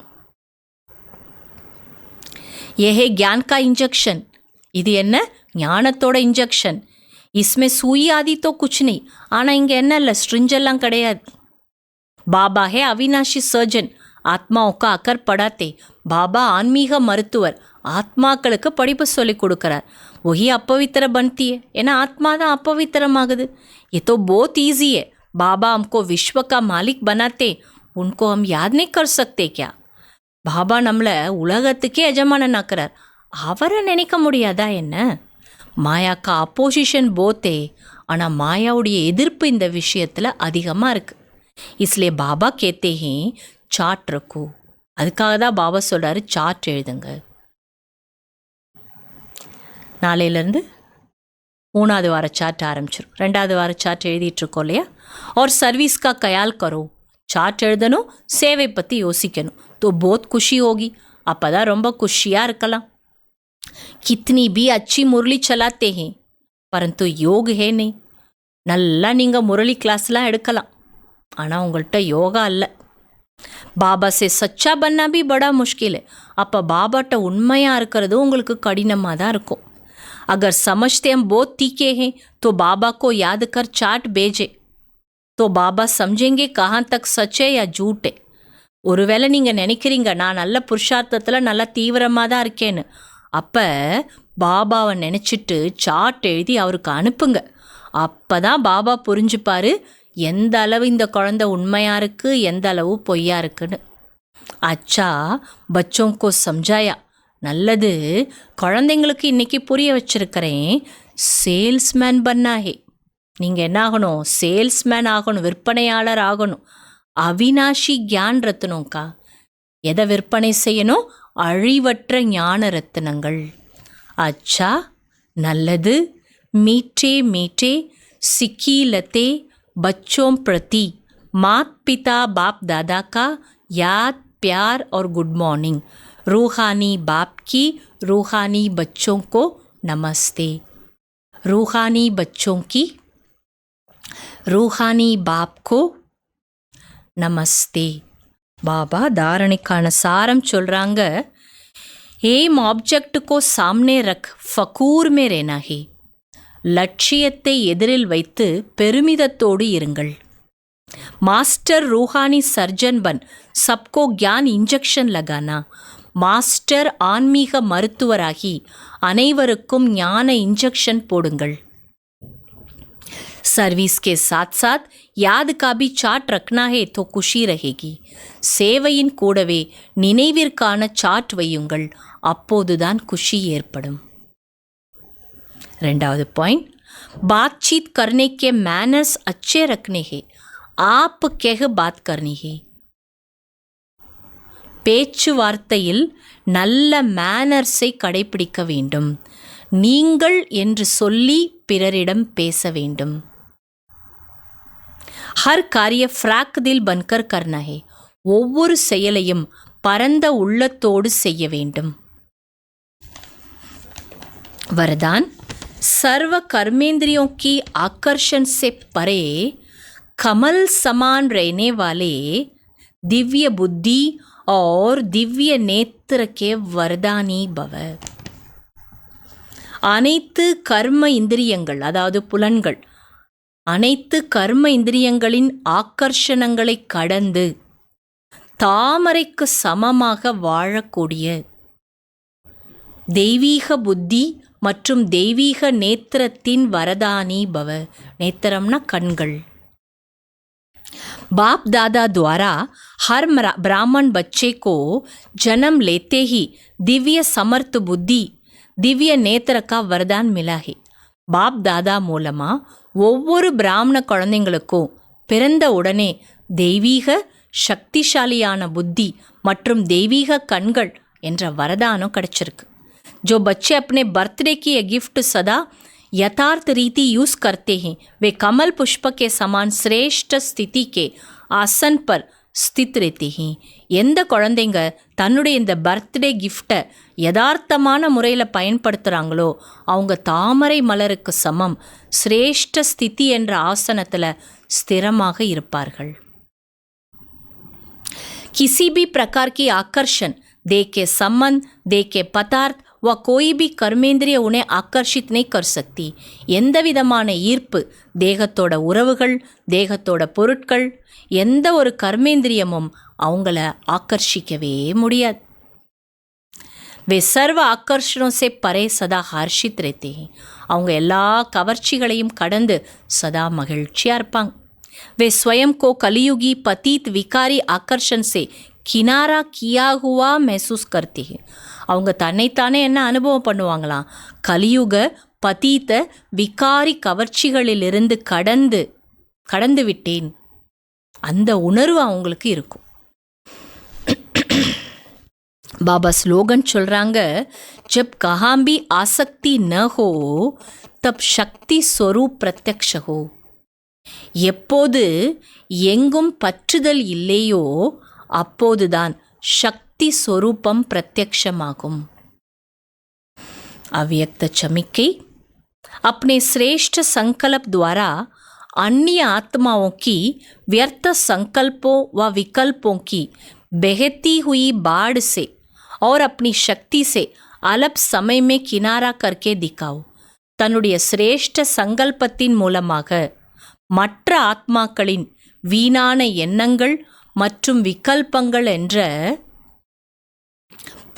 ஏஹே ज्ञान का इंजेक्शन, இது என்ன, ஞானத்தோட இன்ஜெக்ஷன். इसमें सुई आदि तो कुछ नहीं, ஆனால் இங்கே என்ன இல்லை, ஸ்ட்ரிஞ்செல்லாம் கிடையாது. பாபா ஹே அவினாஷி சர்ஜன், ஆத்மாவுக்கு அக்கர் படாத்தே. பாபா ஆன்மீக மருத்துவர், ஆத்மாக்களுக்கு படிப்பு சொல்லி கொடுக்குறார். वही अपवित्र बनती है, ஏன்னா ஆத்மா தான் अपवित्रமாகுது. ये तो बहुत ईजी है, बाबा हमको विश्व का मालिक बनाते, उनको हम याद नहीं कर सकते क्या. பாபா நம்மளை உலகத்துக்கே எஜமானன் ஆக்குறார், அவரை நினைக்க முடியாதா என்ன. மாயாக்கா அப்போசிஷன் போத்தே, ஆனால் மாயாவுடைய எதிர்ப்பு இந்த விஷயத்தில் அதிகமாக இருக்குது. इसलिए பாபா கேத்தே ஹே சாட் ரக்கோ, அதுக்காக தான் பாபா சொல்கிறாரு சாட் எழுதுங்க. நாளையிலேருந்து 3வது வார சாட் ஆரம்பிச்சிடும். 2வது வார சாட் எழுதிட்டுருக்கோம் இல்லையா. और सर्विस का ख्याल करो, சாட் எழுதணும், சேவை பற்றி யோசிக்கணும். तो बहुत खुशी होगी, அப்போ தான் ரொம்ப குஷியாக இருக்கலாம். कितनी भी अच्छी मुरली चलाते हैं परंतु योग है नहीं. நல்லா நீங்கள் முரளி கிளாஸ்லாம் எடுக்கலாம், ஆனால் உங்கள்கிட்ட யோகா இல்லை. பாபா சே சச்சா பண்ணா பி படா முஷ்கில், அப்போ பாபாட்ட உண்மையாக இருக்கிறது உங்களுக்கு கடினமாக தான் இருக்கும். அகர் சமஜ்தே ஹம் போத் தீக்கே ஹே तो बाबा को याद कर चाट भेजे तो बाबा समझेंगे कहाँ तक सच है या झूठ है. ஒருவேளை நீங்கள் நினைக்கிறீங்க நான் நல்ல புருஷார்த்தத்தில் நல்லா தீவிரமாக தான் இருக்கேன்னு, அப்போ பாபாவை நினச்சிட்டு சாட் எழுதி அவருக்கு அனுப்புங்க. அப்போ தான் பாபா புரிஞ்சுப்பார் எந்த அளவு இந்த குழந்தை உண்மையாக இருக்குது, எந்த அளவு பொய்யா இருக்குன்னு. அச்சா பச்சோங்கோ சம்ஜாயா, நல்லது, குழந்தைங்களுக்கு இன்றைக்கி புரிய வச்சுருக்கிறேன். சேல்ஸ்மேன் பண்ணாஹே, நீங்கள் என்ன ஆகணும், சேல்ஸ்மேன் ஆகணும், விற்பனையாளர் ஆகணும். அவினாஷி கியான் ரத்னோக்கா, எதை விற்பனை செய்யணும், அழிவற்ற ஞான ரத்தினங்கள். அச்சா நல்லது, மீட்டே மீட்டே சிக்கீலத்தே பச்சோம் பிரதி मात पिता बाप दादा का याद प्यार और गुड मॉर्निंग. रूहानी बाप की रूहानी बच्चों को नमस्ते. रूहानी बच्चों की रूहानी बाप को நமஸ்தே. பாபா தாரணைக்கான சாரம் சொல்கிறாங்க. ஏம் ஆப்ஜெக்ட் கோ சாம்னே ரக் ஃபக்கூர் மே ரேனா ஹே, லட்சியத்தை எதிரில் வைத்து பெருமிதத்தோடு இருங்கள். மாஸ்டர் ரூஹானி சர்ஜன் பன் சப்கோ கியான் இன்ஜெக்ஷன் லகானா, மாஸ்டர் ஆன்மீக மருத்துவராகி அனைவருக்கும் ஞான இன்ஜெக்ஷன் போடுங்கள். सर्विस के साथ साथ याद का भी चाट रखना है तो खुशी रहेगी. சேவையின் கூடவே நினைவிற்கான சாட் வையுங்கள், அப்போதுதான் குஷி ஏற்படும். 2வது பாயிண்ட், बातचीत करने के मैनर्स अच्छे रखने हैं, आप कह बात करनी है. பேச்சுவார்த்தையில் நல்ல மேனர்ஸை கடைபிடிக்க வேண்டும். நீங்கள் என்று சொல்லி பிறரிடம் பேச வேண்டும். हर कार्य फ्रैक दिल बनकर करना है, ஒவ்வொரு செயலையும் பரந்த உள்ளத்தோடு செய்ய வேண்டும். वरदान, सर्व कर्मेंद्रियों की आकर्षण से परे कमल समान रहने वाले दिव्य बुद्धि और दिव्य नेत्र के वरदानी भव. அனைத்து கர்ம இந்திரியங்கள், அதாவது புலன்கள், அனைத்து கர்ம இந்திரியங்களின் ஆக்கர்ஷணங்களை கடந்து தாமரைக்கு சமமாக வாழக்கூடிய தெய்வீக புத்தி மற்றும் தெய்வீக நேத்திரத்தின் வரதானி பவ. நேத்திரம்னா கண்கள். बाप दादा द्वारा हर ब्राह्मण बच्चे को जन्म लेते ही दिव्य समर्थ बुद्धि दिव्य नेत्र का वरदान मिला है. பாப் தாதா மூலமாக ஒவ்வொரு பிராமண குழந்தைங்களுக்கும் பிறந்த உடனே தெய்வீக சக்திசாலியான புத்தி மற்றும் தெய்வீக கண்கள் என்ற வரதானம் கிடைச்சிருக்கு. जो बच्चे अपने बर्थडे की ये गिफ्ट सदा यथार्थ रीति यूज़ करते हैं वे कमल पुष्प के समान श्रेष्ठ स्थिति के आसन पर स्थित रहते हैं. எந்த குழந்தைங்க தன்னுடைய இந்த பர்த்டே கிஃப்டை யதார்த்தமான முறையில் பயன்படுத்துகிறாங்களோ அவங்க தாமரை மலருக்கு சமம் சிரேஷ்ட ஸ்திதி என்ற ஆசனத்தில் ஸ்திரமாக இருப்பார்கள். किसी भी प्रकार की आकर्षण देह के संबंध देह के पदार्थ व कोई भी कर्मेंद्रिय उन्हें आकर्षित नहीं कर सकती. எந்த விதமான ஈர்ப்பு, தேகத்தோட உறவுகள், தேகத்தோட பொருட்கள், எந்த ஒரு கர்மேந்திரியமும் அவங்கள ஆக்கர்ஷிக்கவே முடியாது. वे सर्व आकर्षणों से परे सदा हर्षित रहते हैं. அவங்க எல்லா கவர்ச்சிகளையும் கடந்து சதா மகிழ்ச்சியாக இருப்பாங்க. वे स्वयं को कलियुगी पतित विकारी आकर्षण से किनारा किया हुआ महसूस करते हैं. அவங்க தன்னைத்தானே என்ன அனுபவம் பண்ணுவாங்களாம்? கலியுக பதீத்த விகாரி கவர்ச்சிகளிலிருந்து கடந்து விட்டேன், அந்த உணர்வு அவங்களுக்கு இருக்கும். பாபா ஸ்லோகன் சொல்கிறாங்க, ஜப் கஹாं भी आसक्ति न हो तब शक्ति स्वरूप प्रत्यक्ष हो. எப்போது எங்கும் பற்றுதல் இல்லையோ அப்போதுதான் சக்தி स्वरूपम प्रत्यक्षமாகும். अव्यक्त चमिक्के अपने श्रेष्ठ संकल्प द्वारा अन्य आत्माओं की व्यर्थ संकल्पों व विकल्पों की बहती हुई बाढ़ से और अपनी शक्ति से अल्प समय में किनारा करके दिखाओ. தன்னுடைய சிரேஷ்ட சங்கல்பத்தின் மூலமாக மற்ற ஆத்மாக்களின் வீணான எண்ணங்கள் மற்றும் விகல்பங்கள் என்ற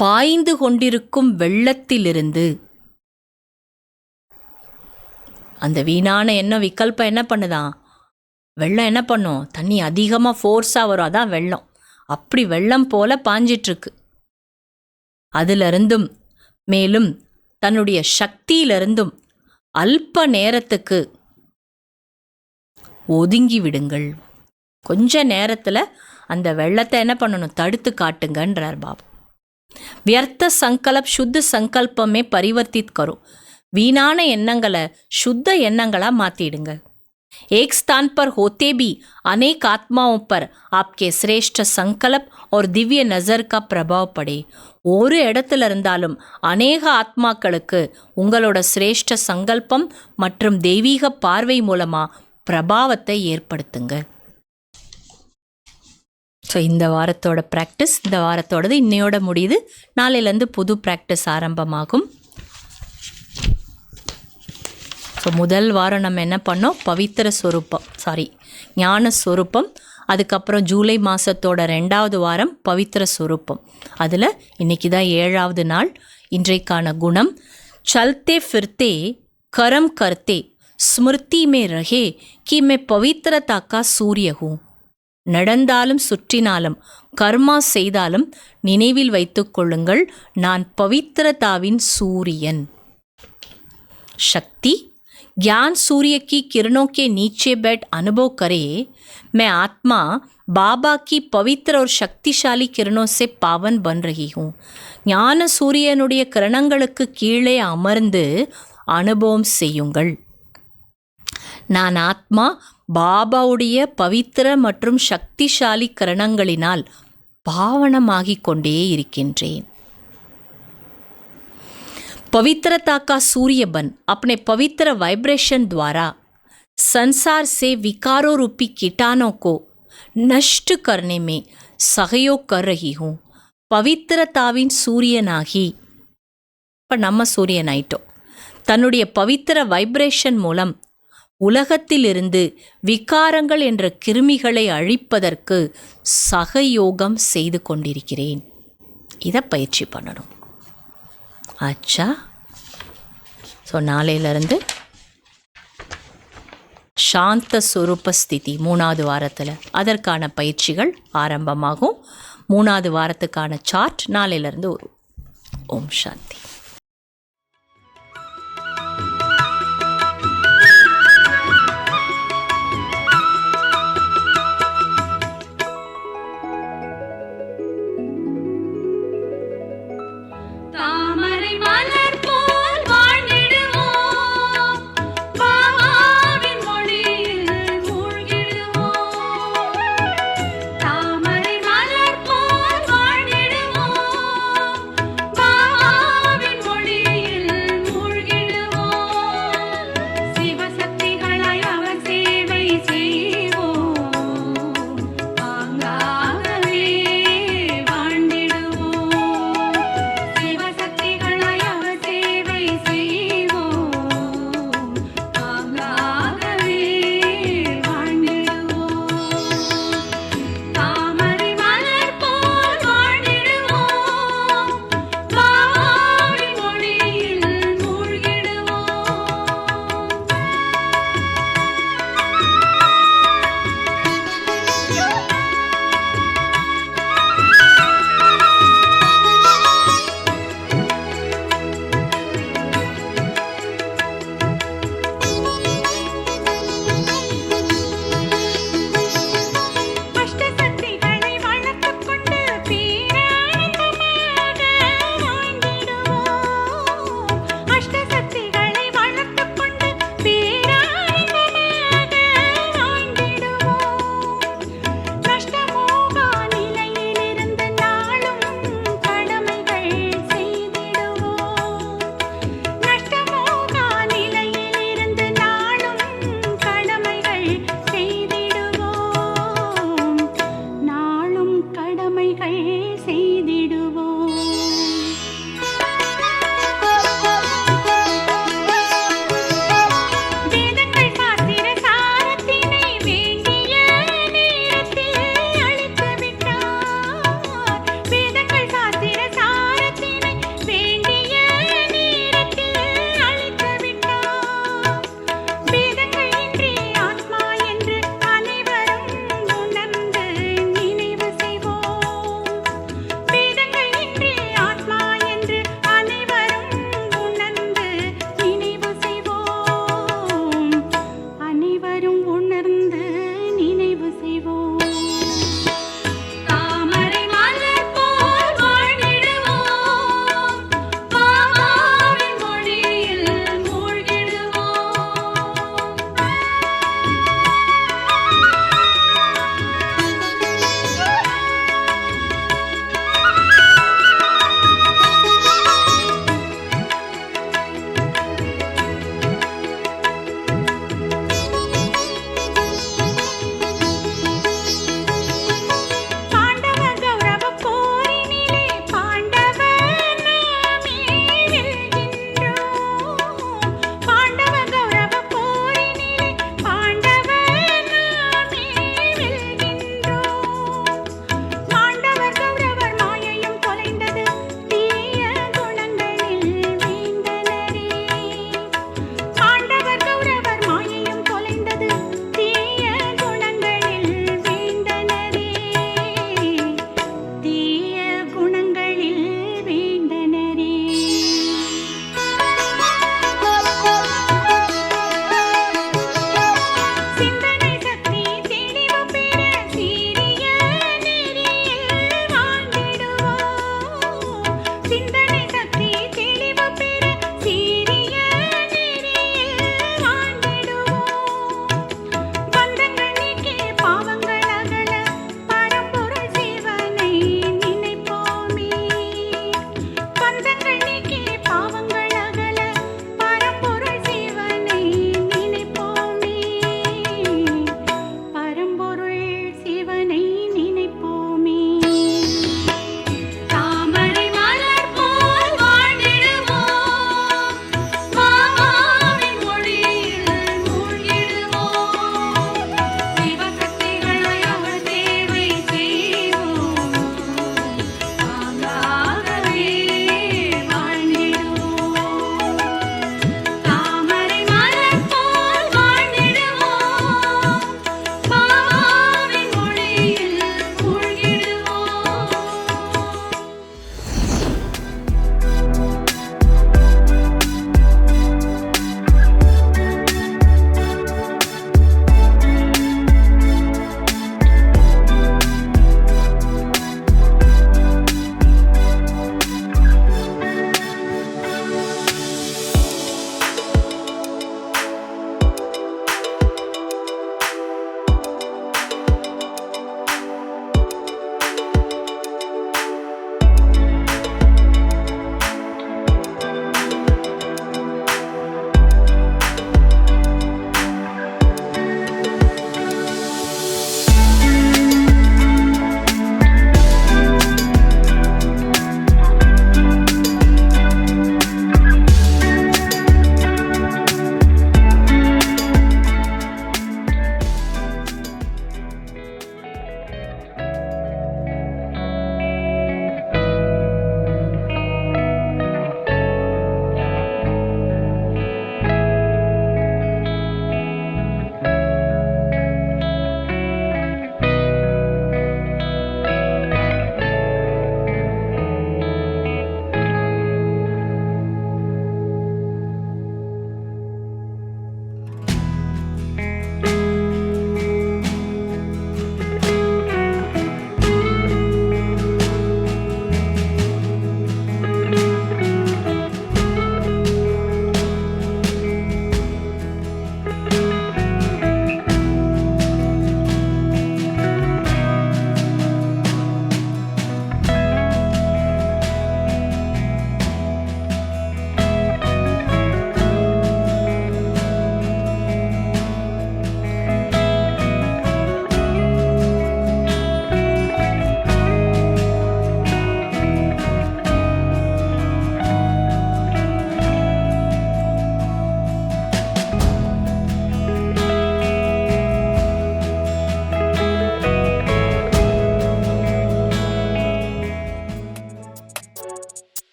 பாய்ந்து கொண்டிருக்கும் வெள்ளத்திலிருந்து, அந்த வீணான எண்ணம் விகல்பம் என்ன பண்ணுதான்? வெள்ளம் என்ன பண்ணும்? தண்ணி அதிகமாக ஃபோர்ஸாக வரும், அதான் வெள்ளம். அப்படி வெள்ளம் போல பாஞ்சிட்ருக்கு. அதிலிருந்தும் மேலும் தன்னுடைய சக்தியிலிருந்தும் அல்ப நேரத்துக்கு ஒதுங்கி விடுங்கள். கொஞ்ச நேரத்தில் அந்த வெள்ளத்தை என்ன பண்ணணும்? தடுத்து காட்டுங்கன்றார் பாபா. व्यर्थ संकल्प शुद्ध संकल्प में परिवर्तित करो. வீணான எண்ணங்களை शुद्ध எண்ணங்களா மாத்திடுங்க. एक स्थान पर होते भी अनेक आत्माओं पर आपके श्रेष्ठ संकल्प और दिव्य नजर का प्रभाव पड़े. ஒரு இடத்துல இருந்தாலும் அநேக ஆத்மாக்களுக்கு உங்களோட சிரேஷ்ட சங்கல்பம் மற்றும் தெய்வீக பார்வை மூலமா பிரபாவத்தை ஏற்படுத்துங்க. ஸோ இந்த வாரத்தோட ப்ராக்டிஸ், இந்த வாரத்தோடது இன்னையோட முடியுது. நாளையிலேருந்து புது ப்ராக்டிஸ் ஆரம்பமாகும். ஸோ முதல் வாரம் நம்ம என்ன பண்ணோம்? பவித்திர ஸ்வரூபம், ஞான ஸ்வரூபம். அதுக்கப்புறம் ஜூலை மாதத்தோட 2வது வாரம் பவித்திர ஸ்வரூபம். அதில் இன்றைக்கி தான் 7வது நாள். இன்றைக்கான குணம், சல்தே ஃபிர்தே கரம் கர்த்தே ஸ்மிருதி மே ரஹே கி மே பவித்திரதா கா சூரிய ஹூ. நடந்தாலும் சுற்றினாலும் கர்மா செய்தாலும் நினைவில் வைத்துக் கொள்ளுங்கள், நான் பவித்திரதாவின் சூரியன். शक्ति ज्ञान सूर्य की किरणों के नीचे बैठ अनुभव करे, मैं आत्मा बाबा की पवित्र और शक्तिशाली किरणों से पावन बन रही हूँ. ஞான சூரியனுடைய கிரணங்களுக்கு கீழே அமர்ந்து அனுபவம் செய்யுங்கள். நான் ஆத்மா பாபாவுடைய பவித்திர மற்றும் சக்திசாலி கிரணங்களினால் பாவனமாகிக் கொண்டே இருக்கின்றேன். पवित्रता का सूर्य बन अपने पवित्र वाइब्रेशन द्वारा संसार से विकारों रूपी कीटाणुओं को नष्ट करने में சகயோக் கர் ரஹி ஹூ, பவித்திரதாவின் சூரியனாகி. இப்போ நம்ம சூரியன் ஆயிட்டோம். தன்னுடைய பவித்திர வைப்ரேஷன் மூலம் உலகத்திலிருந்து விகாரங்கள் என்ற கிருமிகளை அழிப்பதற்கு சகயோகம் செய்து கொண்டிருக்கிறேன். இதை பயிற்சி பண்ணணும். ஆச்சா. ஸோ நாளையிலேருந்து சாந்த சுரூப ஸ்திதி 3வது வாரத்தில் அதற்கான பயிற்சிகள் ஆரம்பமாகும். 3வது வாரத்துக்கான சார்ட் நாளையிலேருந்து வரும். ஓம் சாந்தி. தாமரை மலர் போல் வாழ்ந்திடுவோம், பாபாவின் மொழியில் மூழ்கிடுவோம். தாமரை மலர் போல் வாழ்ந்திடுவோம், பாபாவின் மொழியில் மூழ்கிடுவோம். சிவசக்திகளாய் அவர் சேவை செய்வோம், பாங்காகவே வாழ்ந்திடுவோம். சிவசக்திகளாய் அவர்